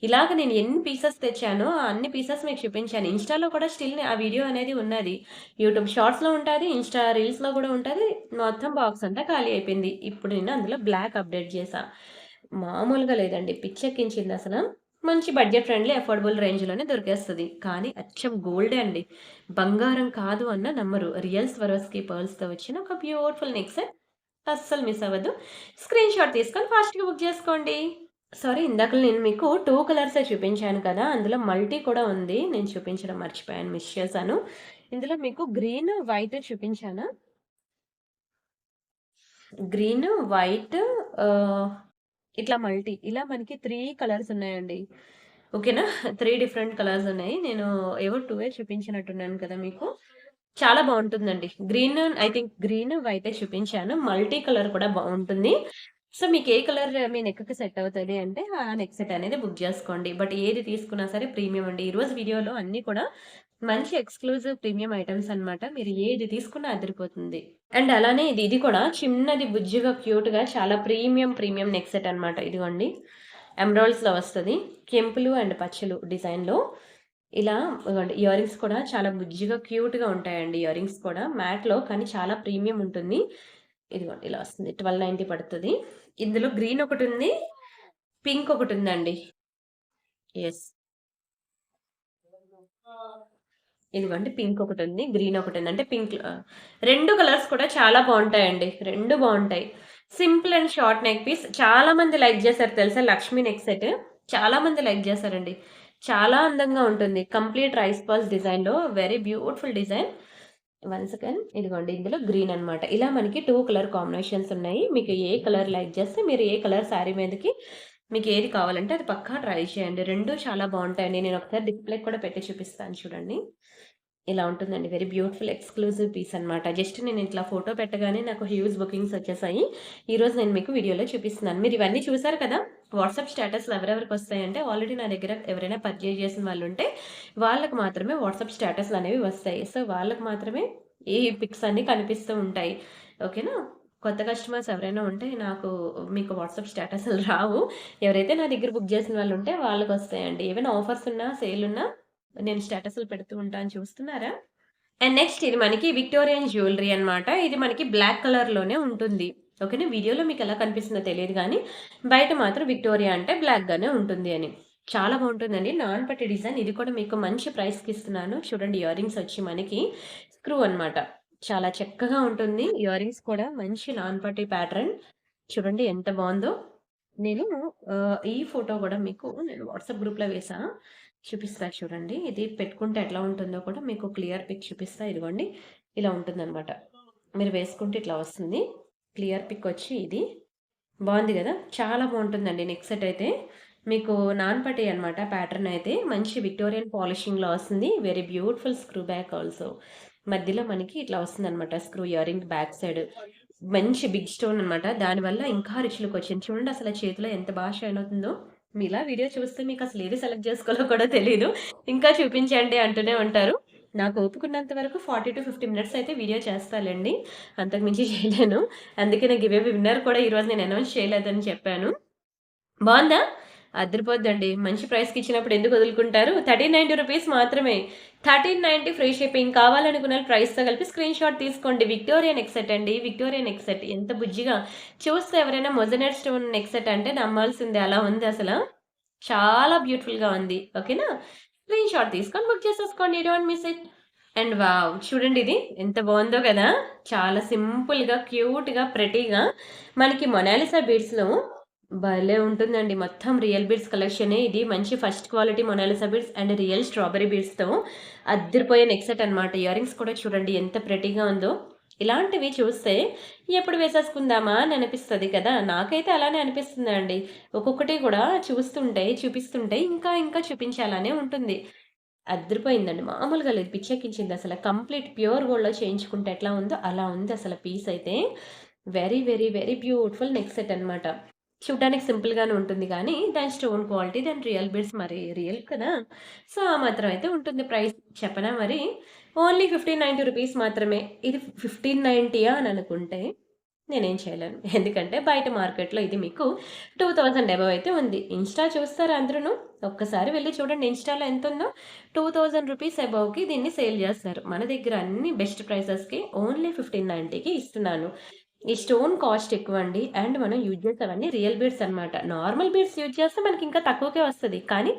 ఇలాగ నేను ఎన్ని పీసెస్ తెచ్చానో అన్ని పీసెస్ మీకు చూపించాను. ఇన్స్టాలో కూడా స్టిల్ ఆ వీడియో అనేది ఉన్నది. యూట్యూబ్ షార్ట్స్లో ఉంటుంది, ఇన్స్టా రీల్స్లో కూడా ఉంటుంది. మొత్తం బాక్స్ అంతా ఖాళీ అయిపోయింది. ఇప్పుడు నేను అందులో బ్లాక్ అప్డేట్ చేశా. మామూలుగా లేదండి, పిచ్చెక్కించింది అసలు. మంచి బడ్జెట్ ఫ్రెండ్లీ అఫోర్డబుల్ రేంజ్లోనే దొరికేస్తుంది. కానీ అచ్చం గోల్డే అండి, బంగారం కాదు అన్న నమ్మరు. రియల్ స్వరోస్కి పర్ల్స్తో వచ్చిన ఒక బ్యూటిఫుల్ నెక్ సెట్. అస్సలు మిస్ అవ్వద్దు. స్క్రీన్ షాట్ తీసుకొని ఫాస్ట్గా బుక్ చేసుకోండి. సారీ, ఇందాక నేను మీకు 2 కలర్సే చూపించాను కదా, అందులో మల్టీ కూడా ఉంది. నేను చూపించడం మర్చిపోయాను, మిస్ చేశాను. ఇందులో మీకు గ్రీన్ వైట్ చూపించానా? గ్రీన్ వైట్, ఇట్లా మల్టీ, ఇలా మనకి 3 కలర్స్ ఉన్నాయండి. ఓకేనా? 3 డిఫరెంట్ కలర్స్ ఉన్నాయి. నేను ఏవో 2 చూపించినట్టున్నాను కదా మీకు. చాలా బాగుంటుందండి. గ్రీన్, ఐ థింక్ గ్రీన్, వైటే చూపించాను. మల్టీ కలర్ కూడా బాగుంటుంది. సో మీకు ఏ కలర్ మీ నెక్‌కి సెట్ అవుతది అంటే ఆ నెక్ సెట్ అనేది బుక్ చేసుకోండి. బట్ ఏది తీసుకున్నా సరే ప్రీమియం అండి. ఈరోజు వీడియోలో అన్నీ కూడా మంచి ఎక్స్‌క్లూజివ్ ప్రీమియం ఐటెమ్స్ అన్నమాట. మీరు ఏది తీసుకున్నా అదిరిపోతుంది. అండ్ అలానే ఇది కూడా చిన్నది బుజ్జిగా క్యూట్‌గా చాలా ప్రీమియం నెక్ సెట్ అన్నమాట. ఇదిగోండి ఎమరాల్డ్స్‌లో వస్తది. కెంపులు అండ్ పచ్చలు డిజైన్‌లో ఇలా ఇదిగోండి. ఇయర్ రింగ్స్ కూడా చాలా బుజ్జిగా క్యూట్‌గా ఉంటాయండి. ఇయర్ రింగ్స్ కూడా మ్యాట్‌లో, కానీ చాలా ప్రీమియం ఉంటుంది. ఇదిగోండి ఇలా వస్తుంది. 1290 పడుతది. ఇందులో గ్రీన్ ఒకటుంది, పింక్ ఒకటుందండి. యెస్. ఇదిగోండి పింక్ ఒకటుంది, గ్రీన్ ఒకటుంది. అంటే 2 కలర్స్ కూడా చాలా బావుంటాయండి. 2 బావుంటాయి. Simple and short neck piece. చాలా మంది లైక్ చేశారు తెలుసా లక్ష్మీ నెక్ సెట్. చాలా మంది లైక్ చేశారండి. చాలా అందంగా ఉంటుంది. కంప్లీట్ రైస్ పర్ల్స్ డిజైన్‌లో very beautiful design. One second. ఇదిగోండి ఇందులో గ్రీన్ అనమాట. ఇలా మనకి 2 కలర్ కాంబినేషన్స్ ఉన్నాయి. మీకు ఏ కలర్ లైక్ చేస్తే మీరు ఏ కలర్ శారీ మీదకి మీకు ఏది కావాలంటే అది పక్కా ట్రై చేయండి. 2 చాలా బావుంటాయండి. నేను ఒకసారి డిస్‌ప్లే కూడా పెట్టి చూపిస్తాను చూడండి. ఇలా ఉంటుందండి. వెరీ బ్యూటిఫుల్ ఎక్స్‌క్లూజివ్ పీస్ అనమాట. జస్ట్ నేను ఇట్లా ఫోటో పెట్టగానే నాకు హ్యూజ్ బుకింగ్స్ వచ్చేసాయి. ఈరోజు నేను మీకు వీడియోలో చూపిస్తున్నాను. మీరు ఇవన్నీ చూసారు కదా! వాట్సాప్ స్టేటస్‌లో ఎవరెవరికి వస్తాయంటే ఆల్రెడీ నా దగ్గర ఎవరైనా పర్చేజ్ చేసిన వాళ్ళుంటే వాళ్ళకి మాత్రమే వాట్సాప్ స్టేటస్‌లు అనేవి వస్తాయి. సో వాళ్ళకి మాత్రమే ఈ పిక్స్ అన్నీ కనిపిస్తూ ఉంటాయి. ఓకేనా? కొత్త కస్టమర్స్ ఎవరైనా ఉంటే మీకు వాట్సాప్ స్టేటస్‌లు రావు. ఎవరైతే నా దగ్గర బుక్ చేసిన వాళ్ళుంటే వాళ్ళకొస్తాయండి. ఏవైనా ఆఫర్స్ ఉన్నా, సేల్ ఉన్నా నేను స్టేటస్‌లు పెడుతూ ఉంటాను చూస్తున్నారా? అండ్ నెక్స్ట్ ఇది మనకి విక్టోరియన్ జ్యువెలరీ అన్నమాట. ఇది మనకి బ్లాక్ కలర్‌లోనే ఉంటుంది. ఓకేనా. వీడియోలో మీకెలా కనిపిస్తుందో తెలీదు గానీ, బయట మాత్రం విక్టోరియా అంటే బ్లాక్‌గానే ఉంటుంది అని. చాలా బావుంటుందండి. నాన్‌పట్టి డిజైన్ ఇది కూడా మీకు మంచి ప్రైస్‌కి ఇస్తున్నాను. చూడండి ఇయర్ రింగ్స్ వచ్చి మనకి స్క్రూ అన్నమాట. చాలా చక్కగా ఉంటుంది. ఇయర్ రింగ్స్ కూడా మంచి నాన్‌పట్టి ప్యాటర్న్. చూడండి ఎంత బావుందో. నేను ఈ ఫోటో గూడా మీకు నేను వాట్సాప్ గ్రూప్‌లో వేసా. చూపిస్తా చూడండి. ఇది పెట్టుకుంటే ఎట్లా ఉంటుందో కూడా మీకు క్లియర్ పిక్ చూపిస్తా. ఇదిగోండి. ఇలా ఉంటుందనమాట. మీరు వేసుకుంటే ఇట్లా వస్తుంది. క్లియర్ పిక్ వచ్చి ఇది. బావుంది గదా! చాలా బావుంటుందండి నెక్ సెట్ అయితే. మీకు నాన్‌పటి అనమాట ప్యాటర్న్ అయితే. మంచి విక్టోరియన్ పాలిషింగ్‌లో వస్తుంది. Very beautiful screw back also. మధ్యలో మనకి ఇట్లా వస్తుందనమాట స్క్రూ ఇయరింగ్ బ్యాక్ సైడ్. మంచి బిగ్ స్టోన్ అనమాట. దానివల్ల ఇంకా రిచ్ లుక్ వచ్చింది. చూడండి అసల చేతిలో ఎంత బాగా షైన్ అవుతుందో. మీలా వీడియో చూస్తే మీకసలు ఏది సెలెక్ట్ జేసుకోవాలో కూడా తెలీదు. ఇంకా చూపించండి అంటూనే ఉంటారు. నాకు ఓపికున్నంత వరకు 40-50 మినిట్స్ అయితే వీడియో చేస్తాలెండి. అంతకు మించి చేయలేను. అందుకే నేను గివ్ అవే విన్నర్ కూడా ఈరోజు నేను అనౌన్స్ చేయలేదని చెప్పాను. బావుందా? అదిరిపోద్దండి. మంచి ప్రైస్‌కిచ్చినప్పుడు ఎందుకు వదులుకుంటారు? రూ. 1390 మాత్రమే. 1390 ఫ్రీ షిప్పింగ్. కావాలనుకున్నోళ్ళు ప్రైస్‌తో కలిపి స్క్రీన్‌షాట్ తీసుకోండి. విక్టోరియా నెక్ సెట్ అండి. విక్టోరియా నెక్ సెట్ ఎంత బుజ్జిగా చూస్తే ఎవరైనా మొజనెట్ స్టోన్ నెక్ సెట్ అంటే నమ్మాల్సిందే అలా ఉంది అసల. చాలా బ్యూటిఫుల్‌గా ఉంది. ఓకేనా? స్క్రీన్‌షాట్ తీసుకొని బుక్ చేసేసుకోండి. Don't miss it. And wow! చూడండి ఇది ఎంత బావుందో గదా! చాలా సింపుల్‌గా, క్యూట్‌గా, ప్రెటీగా మనకి మొనాలిసా బీడ్స్‌లో భలే ఉంటుందండి. మొత్తం రియల్ బీడ్స్ కలెక్షనే ఇది. మంచి first quality Mona Lisa beads and real strawberry బీడ్స్‌తో అద్దిరిపోయే నెక్ సెట్ అన్నమాట. ఇయర్ రింగ్స్ కూడా చూడండి ఎంత ప్రెటీగా ఉందో. ఇలాంటివి చూస్తే ఎప్పుడు వేసేసుకుందామా అని అనిపిస్తది కదా! నాకైతే అలానే అనిపిస్తుందండి. ఒక్కొక్కటి కూడా చూస్తుంటే, చూపిస్తుంటే ఇంకా ఇంకా చూపించాలనే ఉంటుంది. అద్దిరిపోయిందండి. మామూలుగా లేదు. పిచ్చెక్కించిందసల. కంప్లీట్ ప్యూర్ గోల్డ్‌లో చేయించుకుంటే ఎట్లా ఉందో అలా ఉందసల పీసయితే. Very, very, very beautiful neck set అనమాట. చూడ్డానికి సింపుల్‌గానే ఉంటుంది గానీ, దాని స్టోన్ క్వాలిటీ, దాని రియల్ బీడ్స్ మరి రియల్ కదా! సో, ఆ మాత్రం అయితే ఉంటుంది ప్రైస్. చెప్పనా మరి? ఓన్లీ రూ. 1590 మాత్రమే. ఇది 1590 అని అనుకుంటే నేనేం చేయలేను. ఎందుకంటే బయట మార్కెట్‌లో ఇది మీకు 2000 అబోవ్ అయితే ఉంది. ఇన్‌స్టా చూస్తారా అందరూను? ఒక్కసారి వెళ్లి చూడండి ఇన్‌స్టాలో ఎంతుందో. రూ. 2000 అబోవ్‌కి దీన్ని సేల్ జేస్తున్నారు. మన దగ్గర అన్ని బెస్ట్ ప్రైసెస్‌కి ఓన్లీ 1590కి ఇస్తున్నాను. ఈ స్టోన్ కాస్ట్ ఎక్కువండి. అండ్ మనం యూజ్ చేసేవన్నీ రియల్ బీడ్స్ అన్నమాట. నార్మల్ బీడ్స్ యూజ్ చేస్తే మనకింకా తక్కువకే వస్తది. కానీ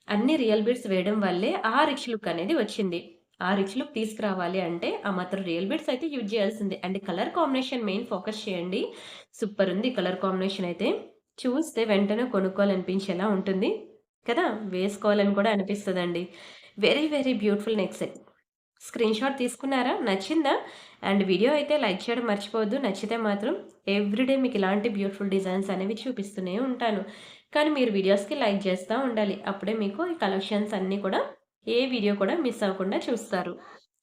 అన్ని రియల్ బీడ్స్ వేయడం వల్లే ఆ రిచ్ లుక్ అనేది వచ్చింది. ఆ రిచ్ లుక్ తీసుకురావాలి అంటే ఆ మాత్రం రియల్ బీడ్స్ అయితే యూజ్ చేయాల్సిందే. And colour combination main focus చేయండి. సూపర్ ఉంది కలర్ కాంబినేషన్ అయితే. చూస్తే వెంటనే కొనుక్కోవాలనిపించేలా ఉంటుంది. కదా! వేసుకోవాలని కూడా అనిపిస్తదండి. Very very beautiful neck set. Screenshot తీసుకున్నారా? నచ్చిందా? అండ్ వీడియో అయితే లైక్ చేయడం మర్చిపోవద్దు. నచ్చితే మాత్రం ఎవ్రీడే మీకు ఇలాంటి బ్యూటిఫుల్ డిజైన్స్ అనేవి చూపిస్తూనే ఉంటాను. కానీ మీరు వీడియోస్‌కి లైక్ చేస్తా ఉండాలి. అప్పుడే మీకు ఈ కలెక్షన్స్ అన్నీ కూడా ఏ వీడియో కూడా మిస్ అవ్వకుండా చూస్తారు.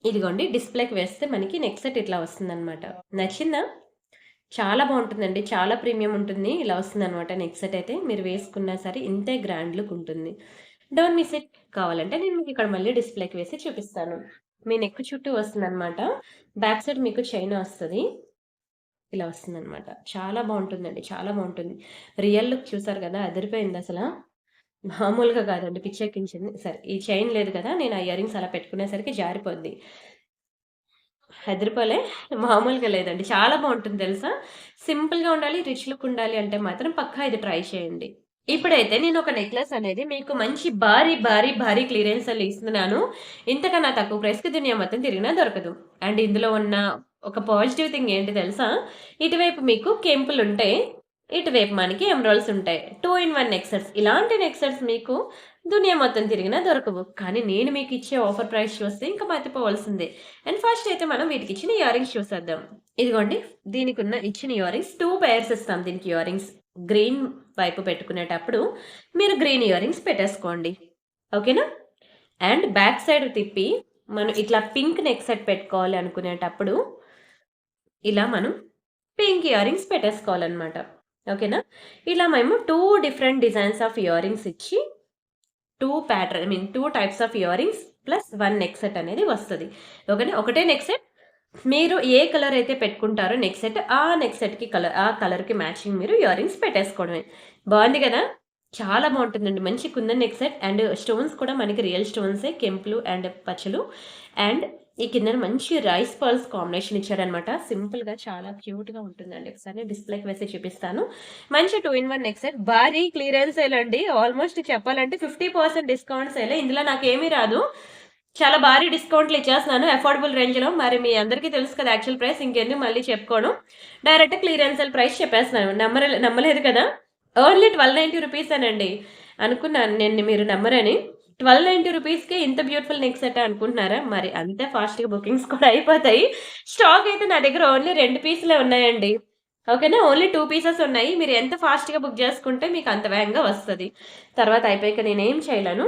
ఇదిగోండి డిస్‌ప్లేకి వేస్తే మనకి నెక్ సెట్ ఇట్లా వస్తుందనమాట. నచ్చిందా? చాలా బావుంటుందండి. చాలా ప్రీమియం ఉంటుంది. ఇలా వస్తుందనమాట నెక్ సెట్ అయితే. మీరు వేసుకున్నా సరే ఇంతే గ్రాండ్ లుక్ ఉంటుంది. Don't miss it. కావాలంటే నేను మీకు ఇక్కడ మళ్ళీ డిస్‌ప్లేకి వేసి చూపిస్తాను. మీ నెక్ చుట్టూ వస్తుందనమాట. బ్యాక్ సైడ్ మీకు చైన్ వస్తది. ఇలా వస్తుందనమాట. చాలా బావుంటుందండి. చాలా బావుంటుంది. రియల్ లుక్ చూసారు గదా! అదిరిపోయిందసల. మామూలుగా కాదండి. పిచ్చెక్కించింది. సరే ఈ చైన్ లేదు కదా! నేను ఆ ఇయర్ రింగ్స్ అలా పెట్టుకునేసరికి జారిపోద్ది. అదిరిపోలే? మామూలుగా లేదండి. చాలా బావుంటుంది తెలుసా? సింపుల్‌గా ఉండాలి, రిచ్ లుక్ ఉండాలి అంటే మాత్రం పక్కా ఇది ట్రై చేయండి. ఇప్పుడైతే నేనొక నెక్లెస్ అనేది మీకు మంచి భారీ, భారీ, భారీ క్లియరెన్స్‌లో ఇస్తున్నాను. ఇంతకన్నా తక్కువ ప్రైస్‌కి దునియా మొత్తం తిరిగినా దొరకదు. అండ్ ఇందులో ఉన్న ఒక పాజిటివ్ థింగ్ ఏంటి తెలుసా? ఇటువైపు మీకు కెంపులుంటాయి. ఇటువైపు మనకి ఎమరాల్డ్స్ ఉంటాయి. 2 ఇన్ 1 నెక్ సెట్స్. ఇలాంటి నెక్ సెట్స్ మీకు దునియా మొత్తం తిరిగినా దొరకవు. కానీ నేను మీకిచ్చే ఆఫర్ ప్రైస్ చూస్తే ఇంక మతిపోవాల్సిందే. అండ్ ఫస్ట్ అయితే మనం వీటికిచ్చిన ఇయర్ రింగ్స్ చూసేద్దాం. ఇదిగోండి దీనికున్న ఇచ్చిన ఇయర్ రింగ్స్ 2 పెయిర్స్ ఇస్తాం దీనికి ఇయర్ రింగ్స్. గ్రీన్ వైపు పెట్టుకునేటప్పుడు మీరు గ్రీన్ ఇయర్ రింగ్స్ పెట్టేసుకోండి. ఓకేనా? అండ్ బ్యాక్ సైడ్ తిప్పి మనం ఇట్లా పింక్ నెక్ సెట్ పెట్టుకోవాలి అనుకునేటప్పుడు ఇలా మనం పింక్ ఇయర్ రింగ్స్ పెట్టేసుకోవాలనమాట. ఓకేనా? ఇలా మేము 2 different designs of ear rings ఇచ్చి 2 types of ear rings plus 1 neck set అనేది వస్తది. ఓకేనా? ఒకటే నెక్ సెట్ మీరు ఏ కలర్ అయితే పెట్టుకుంటారో నెక్ సెట్, ఆ నెక్ సెట్‌కి ఆ కలర్‌కి మ్యాచింగ్ మీరు ఇయర్ రింగ్స్ పెట్టేసుకోవడమే. బావుంది గదా! చాలా బావుంటుందండి. మంచి kundan neck set and stones కూడా మనకి రియల్ స్టోన్సే కెంపులు అండ్ పచ్చలు. అండ్ ఈ కిందన మంచి రైస్ పర్ల్స్ కాంబినేషన్ ఇచ్చారనమాట. సింపుల్‌గా చాలా క్యూట్‌గా ఉంటుందండి. ఒకసారి డిస్‌ప్లేకి వేసి చూపిస్తాను. మంచి 2 ఇన్ 1 నెక్ సెట్. భారీ క్లియరెన్స్ సేల్ అండి. ఆల్మోస్ట్ చెప్పాలంటే 50% డిస్కౌంట్ సేలే. ఇందులో నాకేమీ రాదు. చాలా భారీ డిస్కౌంట్‌లు ఇచ్చేస్తున్నాను అఫోర్డబుల్ రేంజ్‌లో. మరి మీ అందరికీ తెలుసు కదా యాక్చువల్ ప్రైస్. ఇంకెందుకు మళ్ళీ చెప్పుకోవడం. డైరెక్ట్ క్లియరెన్స్ సేల్ ప్రైస్ చెప్పేస్తున్నాను. నమ్మలేదు కదా! ఓన్లీ 1290 రూపీసేనండి. అనుకున్నాను నేను మీరు నమ్మరని. 1290 రూపీస్‌కే ఇంత బ్యూటిఫుల్ నెక్ సెట్టా అనుకుంటున్నారా? మరి అంతే ఫాస్ట్‌గా బుకింగ్స్ కూడా అయిపోతాయి. స్టాక్ అయితే నా దగ్గర ఓన్లీ 2 పీసులే ఉన్నాయండి. ఓకేనా? ఓన్లీ 2 పీసెస్ ఉన్నాయి. మీరు ఎంత ఫాస్ట్‌గా బుక్ చేసుకుంటే మీకు అంత వేగంగా వస్తది. తర్వాత అయిపోయాక నేనేం చేయలేను.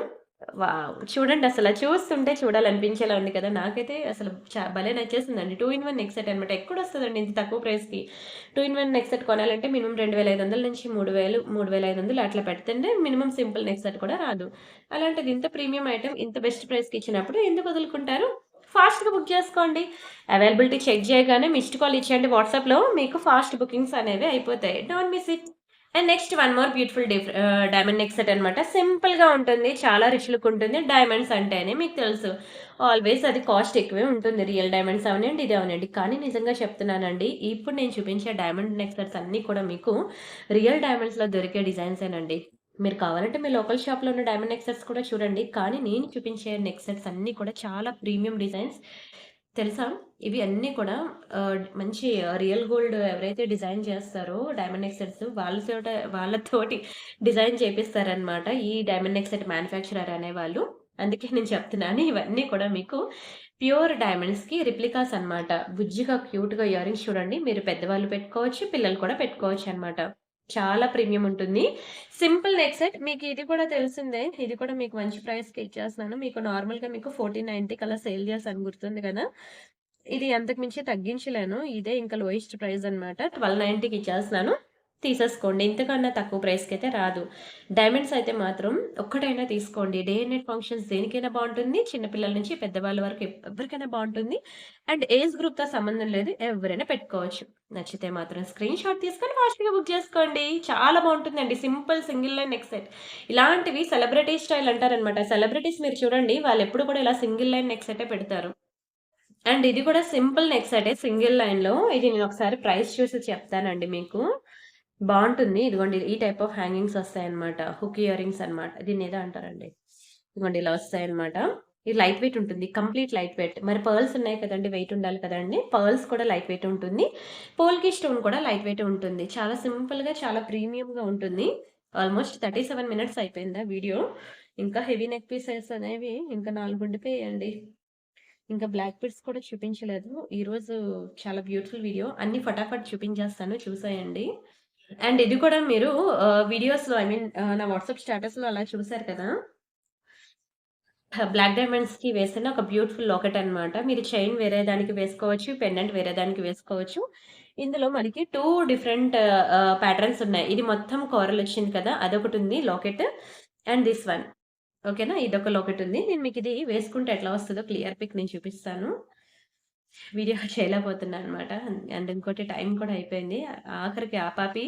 వావ్! చూడండసల చూస్తుంటే చూడాలనిపించేలా ఉంది కదా! నాకైతే అసలు భలే నచ్చేసిందండి. 2 ఇన్ 1 నెక్ సెట్ అనమాట. ఎక్కడొస్తదండి ఇంత తక్కువ ప్రైస్‌కి. 2 ఇన్ 1 నెక్ సెట్ కొనాలంటే మినిమమ్ 2500 నుంచి 3000, 3500 అట్లా పెడితేనే మినిమమ్ సింపుల్ నెక్ సెట్ కూడా రాదు. అలాంటిది ఇంత ప్రీమియం ఐటెమ్ ఇంత బెస్ట్ ప్రైస్‌కి ఇచ్చినప్పుడు ఎందుకు వదులుకుంటారు? ఫాస్ట్‌గా బుక్ చేసుకోండి. అవైలబిలిటీ చెక్ చేయగానే మిస్డ్ కాల్ ఇచ్చేయండి వాట్సాప్‌లో. మీకు ఫాస్ట్ బుకింగ్స్ అనేవి అయిపోతాయి. Don't miss it. And next one more beautiful diamond neck set అనమాట. సింపుల్‌గా ఉంటుంది. చాలా రిచ్ లుక్ ఉంటుంది. డైమండ్స్ అంటేనే మీకు తెలుసు. ఆల్‌వేస్ అది కాస్ట్ ఎక్కువే ఉంటుంది. రియల్ డైమండ్స్ అవనండి, ఇది అవనండి. కానీ నిజంగా చెప్తున్నానండి. ఇప్పుడు నేను చూపించే డైమండ్ నెక్ సెట్స్ అన్నీ కూడా మీకు రియల్ డైమండ్స్‌లో దొరికే డిజైన్సేనండి. మీరు కావాలంటే మీ లోకల్ షాప్‌లో ఉన్న డైమండ్ నెక్ సెట్స్ కూడా చూడండి. కానీ నేను చూపించే నెక్ సెట్స్ అన్నీ కూడా చాలా ప్రీమియం డిజైన్స్. తెలుసా? ఇవి అన్నీ కూడా మంచి రియల్ గోల్డ్ ఎవరైతే డిజైన్ చేస్తారో డైమండ్ నెక్ సెట్స్ వాళ్ళతోటి డిజైన్ చేపిస్తారనమాట. ఈ డైమండ్ నెక్ సెట్ మ్యానుఫ్యాక్చరర్ అనేవాళ్ళు. అందుకే నేను చెప్తున్నాను. ఇవన్నీ కూడా మీకు ప్యూర్ డైమండ్స్‌కి రిప్లికాస్ అనమాట. బుజ్జిగా క్యూట్‌గా ఇయర్ రింగ్స్ చూడండి. మీరు పెద్దవాళ్ళు పెట్టుకోవచ్చు. పిల్లలు కూడా పెట్టుకోవచ్చనమాట. చాలా ప్రీమియం ఉంటుంది. Simple neck set. మీకు ఇది కూడా తెలిసిందే. ఇది కూడా మీకు మంచి ప్రైస్‌కి ఇచ్చేస్తున్నాను. మీకు నార్మల్‌గా మీకు 1490కి అలా సేల్ చేశాను గుర్తుంది గదా! ఇది అంతకు మించి తగ్గించలేను. ఇదే ఇంకా లోయెస్ట్ ప్రైస్ అన్నమాట. 1290కి ఇచ్చేస్తున్నాను. తీసేసుకోండి. ఇంతకన్నా తక్కువ ప్రైస్‌కైతే రాదు. డైమండ్స్ అయితే మాత్రం ఒక్కటైనా తీసుకోండి. డే అండ్ నైట్ ఫంక్షన్స్ దేనికైనా బావుంటుంది. చిన్న పిల్లల నుంచి పెద్దవాళ్ళ వరకు ఎవ్వరికైనా బావుంటుంది. అండ్ ఏజ్ గ్రూప్‌తో సంబంధం లేదు. ఎవరైనా పెట్టుకోవచ్చు. నచ్చితే మాత్రం స్క్రీన్ షాట్ తీసుకొని ఫాస్ట్‌గా బుక్ చేసుకోండి. చాలా బావుంటుందండి. Simple single line neck set. ఇలాంటివి సెలబ్రిటీ స్టైల్ అంటారనమాట. సెలబ్రిటీస్ మీరు చూడండి వాళ్ళెప్పుడు కూడా ఇలా సింగిల్ లైన్ నెక్ సెట్టే పెడతారు. అండ్ ఇది కూడా సింపుల్ నెక్ సెటే సింగిల్ లైన్‌లో. ఇది నేనొకసారి ప్రైస్ చూసి చెప్తానండి మీకు. బావుంటుంది. ఇదిగోండి ఈ టైప్ ఆఫ్ హ్యాంగింగ్స్ వస్తాయన్నమాట. హుక్ ఇయర్ రింగ్స్ అన్నమాట. దీన్నేదో అంటారండి. ఇదిగోండి ఇలా వస్తాయన్నమాట. ఇది లైట్ వెయిట్ ఉంటుంది. Complete light weight. మరి పర్ల్స్ ఉన్నాయి కదండీ! వెయిట్ ఉండాలి కదండీ! పర్ల్స్ కూడా లైట్ వెయిట్ ఉంటుంది. పోల్కి స్టోన్ కూడా లైట్ వెయిట్ ఉంటుంది. చాలా సింపుల్‌గా, చాలా ప్రీమియంగా ఉంటుంది. ఆల్మోస్ట్ 37 మినిట్స్ అయిపోయిందా వీడియో. ఇంకా హెవీ నెక్ పీసెస్ అనేవి ఇంకా 4 ఉండిపోయాయండి. ఇంకా బ్లాక్ బిట్స్ కూడా చూపించలేదు. ఈరోజు చాలా బ్యూటిఫుల్ వీడియో. అన్నీ ఫటాఫట్ చూపించేస్తాను చూసేయండి. అండ్ ఇది కూడా మీరు వీడియోస్‌లో ఐ మీన్ నా వాట్సాప్ స్టేటస్‌లో అలా చూసారు కదా! బ్లాక్ డైమండ్స్‌కి వేసిన ఒక బ్యూటిఫుల్ లాకెట్ అన్నమాట. మీరు చైన్ వేరే దానికి వేసుకోవచ్చు. పెండెంట్ వేరే దానికి వేసుకోవచ్చు. ఇందులో మనకి 2 డిఫరెంట్ ప్యాటర్న్స్ ఉన్నాయి. ఇది మొత్తం కోరల్ వచ్చింది కదా! అదొకటుంది లాకెట్. And this one. ఓకేనా? ఇదొక లాకెట్ ఉంది. నేను మీకిది వేసుకుంటే ఎట్లా వస్తదో క్లియర్ పిక్ నేను చూపిస్తాను. వీడియో చేయలేకపోతున్నాననమాట. అండ్ ఇంకోటి టైం కూడా అయిపోయింది. ఆఖరికి ఆపాపి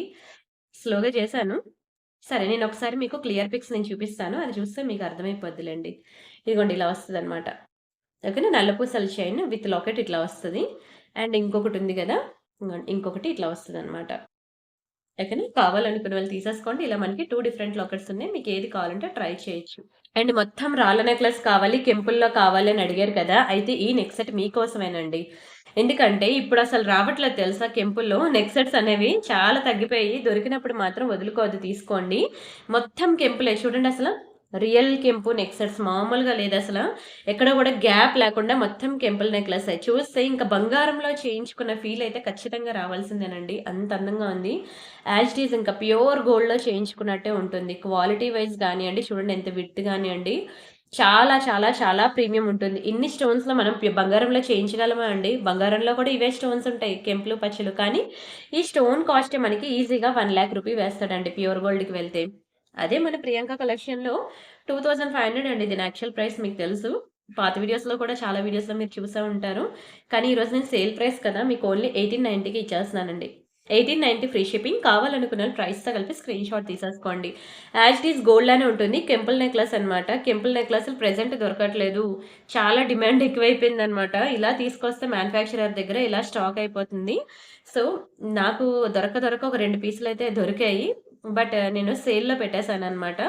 స్లోగా చేశాను. సరే నేనొకసారి మీకు క్లియర్ పిక్స్ నేను చూపిస్తాను. అది చూస్తే మీకు అర్థమైపోద్దిలెండి. ఇదిగోండి ఇలా వస్తదనమాట. ఓకేనా? నల్ల పూసల చైన్ విత్ లాకెట్ ఇట్లా వస్తది. అండ్ ఇంకొకటుంది గదా! ఇంగోండి ఇంకొకటి ఇట్లా వస్తదనమాట. ఓకేనా? కావాలనుకునే వాళ్ళు తీసేసుకోండి. ఇలా మనకి 2 డిఫరెంట్ లాకెట్స్ ఉన్నాయి. మీకేది కావాలంటే ట్రై చేయొచ్చు. అండ్ మొత్తం రాళ్ళ నెక్లెస్ కావాలి, కెంపుల్లో కావాలి అని అడిగారు కదా! అయితే ఈ నెక్ సెట్ మీకోసమేనండి. ఎందుకంటే ఇప్పుడసలు రావట్లేదు తెలుసా కెంపుల్లో నెక్ సెట్స్ అనేవి చాలా తగ్గిపోయి దొరికినప్పుడు మాత్రం వదులుకోవద్దు తీసుకోండి. మొత్తం కెంపులే చూడండసల. రియల్ కెంపు నెక్ సెట్స్ మామూలుగా లేదసల. ఎక్కడ గూడా గ్యాప్ లేకుండా మొత్తం కెంపుల్ నెక్లెసే. చూస్తే ఇంక బంగారంలో చేయించుకున్న ఫీల్ అయితే ఖచ్చితంగా రావాల్సిందేనండి. అంత అందంగా ఉంది. యాజ్ ఇట్ ఈజ్ ఇంకా ప్యూర్ గోల్డ్‌లో చేయించుకున్నట్టే ఉంటుంది. క్వాలిటీ వైస్ గానియండి, చూడండి ఎంత విడ్త్ గానియండి, చాలా చాలా చాలా ప్రీమియం ఉంటుంది. ఇన్ని స్టోన్స్‌లో మనం బంగారంలో చేయించగలమా అండి? బంగారంలో కూడా ఇవే స్టోన్స్ ఉంటాయి. కెంపులు, పచ్చలు. కానీ ఈ స్టోన్ కాస్టే మనకి ఈజీగా 1,00,000 రూపీ వేస్తాడండి ప్యూర్ గోల్డ్‌కి వెళ్తే. అదే మన ప్రియాంక కలెక్షన్‌లో 2500 అండి దీని యాక్చువల్ ప్రైస్ మీకు తెలుసు. పాత వీడియోస్‌లో కూడా చాలా వీడియోస్‌లో మీరు చూసే ఉంటారు. కానీ ఈరోజు నేను సేల్ ప్రైస్ కదా! మీకు ఓన్లీ 1890కి ఇచ్చేస్తున్నానండి. 1890 free shipping. కావాలనుకున్న ప్రైస్‌తో కలిపి స్క్రీన్‌షాట్ తీసేసుకోండి. యాజ్ ఇట్ ఈజ్ గోల్డ్ లానే ఉంటుంది. కెంపుల్ నెక్లెస్ అనమాట. కెంపుల్ నెక్లెస్‌లు ప్రెజెంట్ దొరకట్లేదు. చాలా డిమాండ్ ఎక్కువైపోయిందనమాట. ఇలా తీసుకొస్తే మ్యానుఫ్యాక్చరర్ దగ్గర ఇలా స్టాక్ అయిపోతుంది. సో, నాకు దొరక ఒక 2 పీసులయితే దొరికాయి. బట్ నేను సేల్‌లో పెట్టేసాననమాట.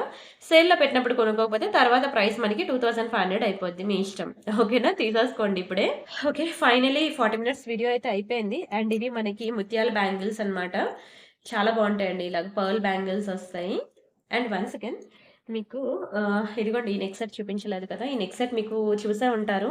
సేల్‌లో పెట్టినప్పుడు కొనుక్కోకపోతే తర్వాత ప్రైస్ మనకి 2500 అయిపోద్ది. మీ ఇష్టం. ఓకేనా? తీసేసుకోండి ఇప్పుడే. ఓకే. ఫైనల్లీ 40 మినిట్స్ వీడియో అయితే అయిపోయింది. అండ్ ఇవి మనకి ముత్యాల బ్యాంగిల్స్ అన్నమాట. చాలా బావుంటాయండి. ఇలాగ పర్ల్ బ్యాంగిల్స్ ఒస్తాయి. అండ్ వన్స్ అగైన్ మీకు ఇదిగోండి ఈ నెక్ సెట్ చూపించలేదు కదా! ఈ నెక్ సెట్ మీకు చూసే ఉంటారు.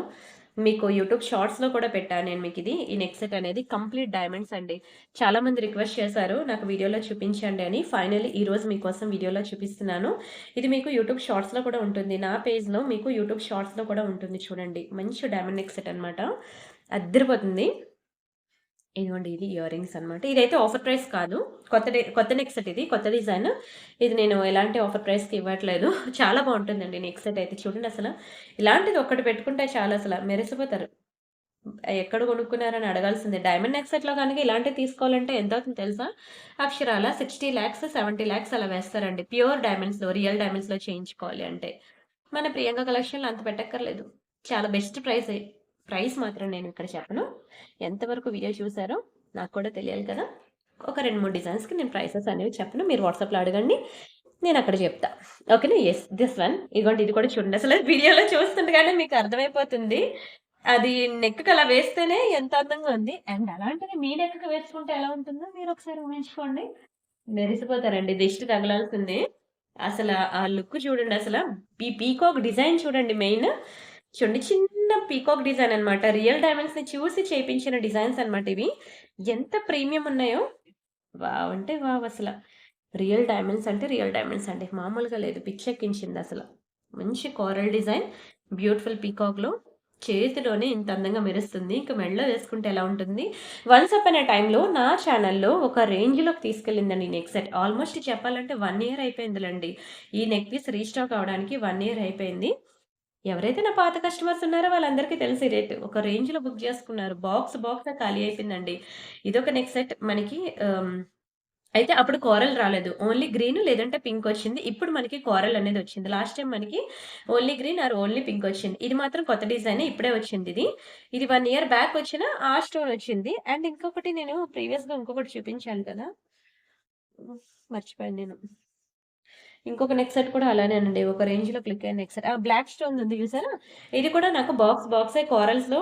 మీకు యూట్యూబ్ షార్ట్స్‌లో కూడా పెట్టాను నేను మీకిది. ఈ నెక్ సెట్ అనేది కంప్లీట్ డైమండ్స్ అండి. చాలామంది రిక్వెస్ట్ చేశారు నాకు వీడియోలో చూపించండి అని. ఫైనల్లీ ఈరోజు మీకోసం వీడియోలో చూపిస్తున్నాను. ఇది మీకు యూట్యూబ్ షార్ట్స్‌లో కూడా ఉంటుంది. నా పేజ్‌లో మీకు యూట్యూబ్ షార్ట్స్‌లో కూడా ఉంటుంది చూడండి. మంచి డైమండ్ నెక్ సెట్ అన్నమాట. అద్దిరిపోతుంది. ఇదిగోండి ఇది ఇయర్ రింగ్స్ అనమాట. ఇదైతే ఆఫర్ ప్రైస్ కాదు. కొత్త నెక్ సెట్ ఇది. కొత్త డిజైన్. ఇది నేను ఎలాంటి ఆఫర్ ప్రైస్‌కి ఇవ్వట్లేదు. చాలా బావుంటుందండి నెక్ సెట్ అయితే చూడండి అసల. ఇలాంటిది ఒక్కటి పెట్టుకుంటే చాలసల మెరిసిపోతారు. ఎక్కడ కొనుక్కున్నారని అడగాల్సిందే. డైమండ్ నెక్ సెట్‌లో గనుక ఇలాంటివి తీసుకోవాలంటే ఎంతవుతుందో తెలుసా? అక్షరాల 60,00,000, 70,00,000 అలా వేస్తారండి. ప్యూర్ డైమండ్స్‌లో, రియల్ డైమండ్స్‌లో చేయించుకోవాలి అంటే. మన ప్రియాంక కలెక్షన్‌లో అంత పెట్టక్కర్లేదు. చాలా బెస్ట్ ప్రైసే. ప్రైస్ మాత్రం నేను ఇక్కడ చెప్పను. ఎంతవరకు వీడియో చూసారో నాకు కూడా తెలియాలి కదా! ఒక 2, 3 డిజైన్స్‌కి నేను ప్రైసెస్ అనేవి చెప్పను. మీరు వాట్సాప్‌లో అడగండి. నేనక్కడ చెప్తా. ఓకేనా? యెస్. This one. ఇదిగోండి ఇది కూడా చూడండి. అసలు వీడియోలో చూస్తుండగానే మీకు అర్థమైపోతుంది. అది నెక్‌కి అలా వేస్తేనే ఎంత అందంగా ఉంది. అండ్ అలాంటిది మీ నెక్‌కి వేసుకుంటే ఎలా ఉంటుందో మీరొకసారి ఊహించుకోండి. మెరిసిపోతారండి. దిష్టి తగలాల్సిందే. అసల ఆ లుక్ చూడండి అసల. ఈ పీకాక్ డిజైన్ చూడండి మెయిన్. చూడండి చిన్న పీకాక్ డిజైన్ అన్నమాట. రియల్ డైమండ్స్‌ని చూసి చేపించిన డిజైన్స్ అన్నమాట ఇవి. ఎంత ప్రీమియం ఉన్నాయో వావ్! అంటే వావ్ అసల. రియల్ డైమండ్స్ అంటే రియల్ డైమండ్స్ అండి. మామూలుగా లేదు. పిచ్చెక్కించిందసల. మంచి కోరల్ డిజైన్. బ్యూటిఫుల్ పీకాక్‌లో చేతిలోనే ఇంత అందంగా మెరుస్తుంది. ఇంక మెడలో వేసుకుంటే ఎలా ఉంటుంది? వన్స్ అపాన్ ఎ టైమ్‌లో నా ఛానెల్‌లో ఒక రేంజ్‌లోకి తీసుకెళ్ళిందండి ఈ నెక్ సెట్. ఆల్మోస్ట్ చెప్పాలంటే 1 ఇయర్ అయిపోయిందిలెండి. ఈ నెక్ పీస్ రీస్టాక్ అవ్వడానికి 1 ఇయర్ అయిపోయింది. ఎవరైతే నా పాత కస్టమర్స్ ఉన్నారో వాళ్ళందరికీ తెలుసు ఈ రేట్. ఒక రేంజ్‌లో బుక్ చేసుకున్నారు. బాక్సే ఖాళీ అయిపోయిందండి. ఇదొక నెక్ సెట్ మనకి అయితే అప్పుడు కోరల్ రాలేదు. ఓన్లీ గ్రీన్ లేదంటే పింక్ వచ్చింది. ఇప్పుడు మనకి కోరల్ అనేది వచ్చింది. లాస్ట్ టైమ్ మనకి only green are only pink వచ్చింది. ఇది మాత్రం కొత్త డిజైనే ఇప్పుడే వచ్చిందిది. ఇది 1 ఇయర్ బ్యాక్ వచ్చిన ఆ స్టోన్ వచ్చింది. అండ్ ఇంకొకటి నేను ప్రీవియస్‌గా ఇంకొకటి చూపించాను కదా! హ్మ్. మర్చిపోయాను నేను. ఇంకొక నెక్ సెట్ కూడా అలానేనండి. ఒక రేంజ్‌లో క్లిక్ అయిన నెక్ సెట్. బ్లాక్ స్టోన్‌ది ఉంది చూసారా? ఇది కూడా నాకు బాక్సే కోరల్స్‌లో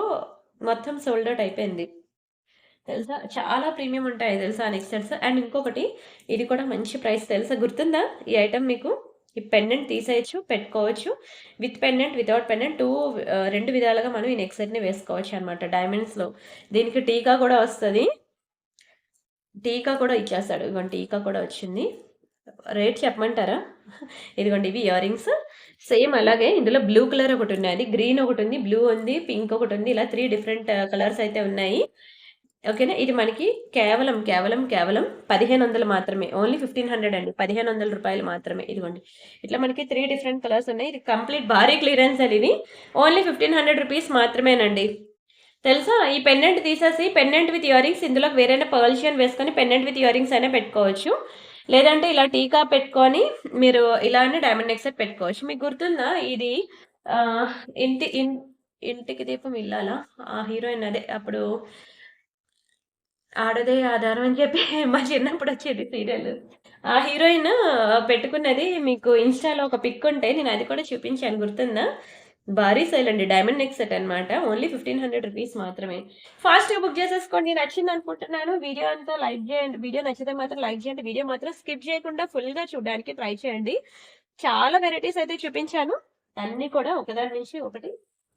మొత్తం సోల్డ్ ఔట్ అయిపోయింది. తెలుసా? చాలా ప్రీమియం ఉంటాయి తెలుసా నెక్ సెట్స్. అండ్ ఇంకొకటి ఇది కూడా మంచి ప్రైస్ తెలుసా? గుర్తుందా ఈ ఐటెమ్ మీకు? ఈ పెండెంట్ తీసేయొచ్చు, పెట్టుకోవచ్చు. విత్ పెండెంట్, వితౌట్ పెండెంట్ 2 విధాలుగా మనం ఈ నెక్ సెట్‌ని వేసుకోవచ్చనమాట డైమండ్స్‌లో. దీనికి టీకా కూడా వస్తది. టీకా కూడా ఇచ్చేస్తాడు. ఇదిగోండి టీకా కూడా వచ్చింది. రేట్ చెప్పమంటారా? ఇదిగోండి ఇవి ఇయర్ రింగ్స్. సేమ్ అలాగే ఇందులో బ్లూ కలర్ ఒకటున్నది. గ్రీన్ ఒకటుంది, బ్లూ ఉంది, పింక్ ఒకటుంది. ఇలా 3 డిఫరెంట్ కలర్స్ అయితే ఉన్నాయి. ఓకేనా. ఇది మనకి కేవలం 1500 మాత్రమే. ఓన్లీ 1500 అండి. రూ. 1500 మాత్రమే. ఇదిగోండి. ఇట్లా మనకి 3 డిఫరెంట్ కలర్స్ ఉన్నాయి. ఇది కంప్లీట్ భారీ క్లియరెన్స్ అండి ఇది. ఓన్లీ రూ. 1500 మాత్రమేనండి. తెలుసా? ఈ పెండెంట్ తీసేసి పెండెంట్ విత్ ఇయర్ రింగ్స్ ఇందులోకి వేరైనా పర్ల్ వేసుకొని పెండెంట్ విత్ ఇయర్ రింగ్స్ అయినా పెట్టుకోవచ్చు. లేదంటే ఇలా టీకా పెట్టుకొని మీరు ఇలానే డైమండ్ నెక్ సెట్ పెట్టుకోవచ్చు. మీకు గుర్తుందా? ఇది ఆహ్, ఇంటి ఇన్ ఇంటికి దీపం ఇల్లాలా? ఆ హీరోయిన్ అదే అప్పుడు 'ఆడదే ఆధారం' అని చెప్పి మా చిన్నప్పుడొచ్చేది సీరియల్. ఆ హీరోయిన్ పెట్టుకున్నది మీకు ఇన్‌స్టాలో ఒక పిక్ ఉంటే నేను అది కూడా చూపించాను గుర్తుందా? భారీ సేల్ అండి. డైమండ్ నెక్ సెట్ అన్నమాట. ఓన్లీ రూ. 1500 మాత్రమే. ఫాస్ట్‌గా బుక్ చేసేసుకోండి. నచ్చిందనుకుంటున్నాను. వీడియో అంతా లైక్ చేయండి. వీడియో నచ్చితే మాత్రం లైక్ చేయండి. వీడియో మాత్రం స్కిప్ చేయకుండా ఫుల్‌గా చూడడానికి ట్రై చేయండి. చాలా వెరైటీస్ అయితే చూపించాను. అన్నీ కూడా ఒకదాని నుంచి ఒకటి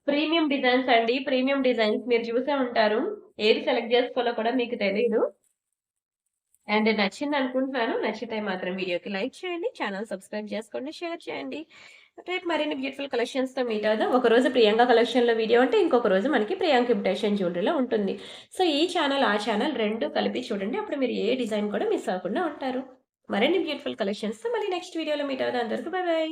ప్రీమియం డిజైన్స్ అండి. ప్రీమియం డిజైన్స్ మీరు చూసే ఉంటారు. ఏది సెలెక్ట్ చేసుకోవాలో కూడా మీకు తెలీదు. అండ్ నచ్చిందనుకుంటున్నాను. నచ్చితే మాత్రం వీడియోకి లైక్ చేయండి. ఛానెల్ సబ్స్క్రైబ్ చేసుకోండి. షేర్ చేయండి. రేపు మరిన్ని బ్యూటిఫుల్ కలెక్షన్స్‌తో మీట్ అవుదాం. ఒకరోజు ప్రియాంక కలెక్షన్‌లో వీడియో ఉంటే, ఇంకొక రోజు మనకి ప్రియాంక ఇమిటేషన్ జ్యువెలరీలో ఉంటుంది. సో, ఈ ఛానెల్, ఆ ఛానెల్ 2 కలిపి చూడండి. అప్పుడు మీరు ఏ డిజైన్ కూడా మిస్ అవ్వకుండా ఉంటారు. మరిన్ని బ్యూటిఫుల్ కలెక్షన్స్‌తో మళ్ళీ నెక్స్ట్ వీడియోలో మీట్ అవుదాం. అందరికి బై బై.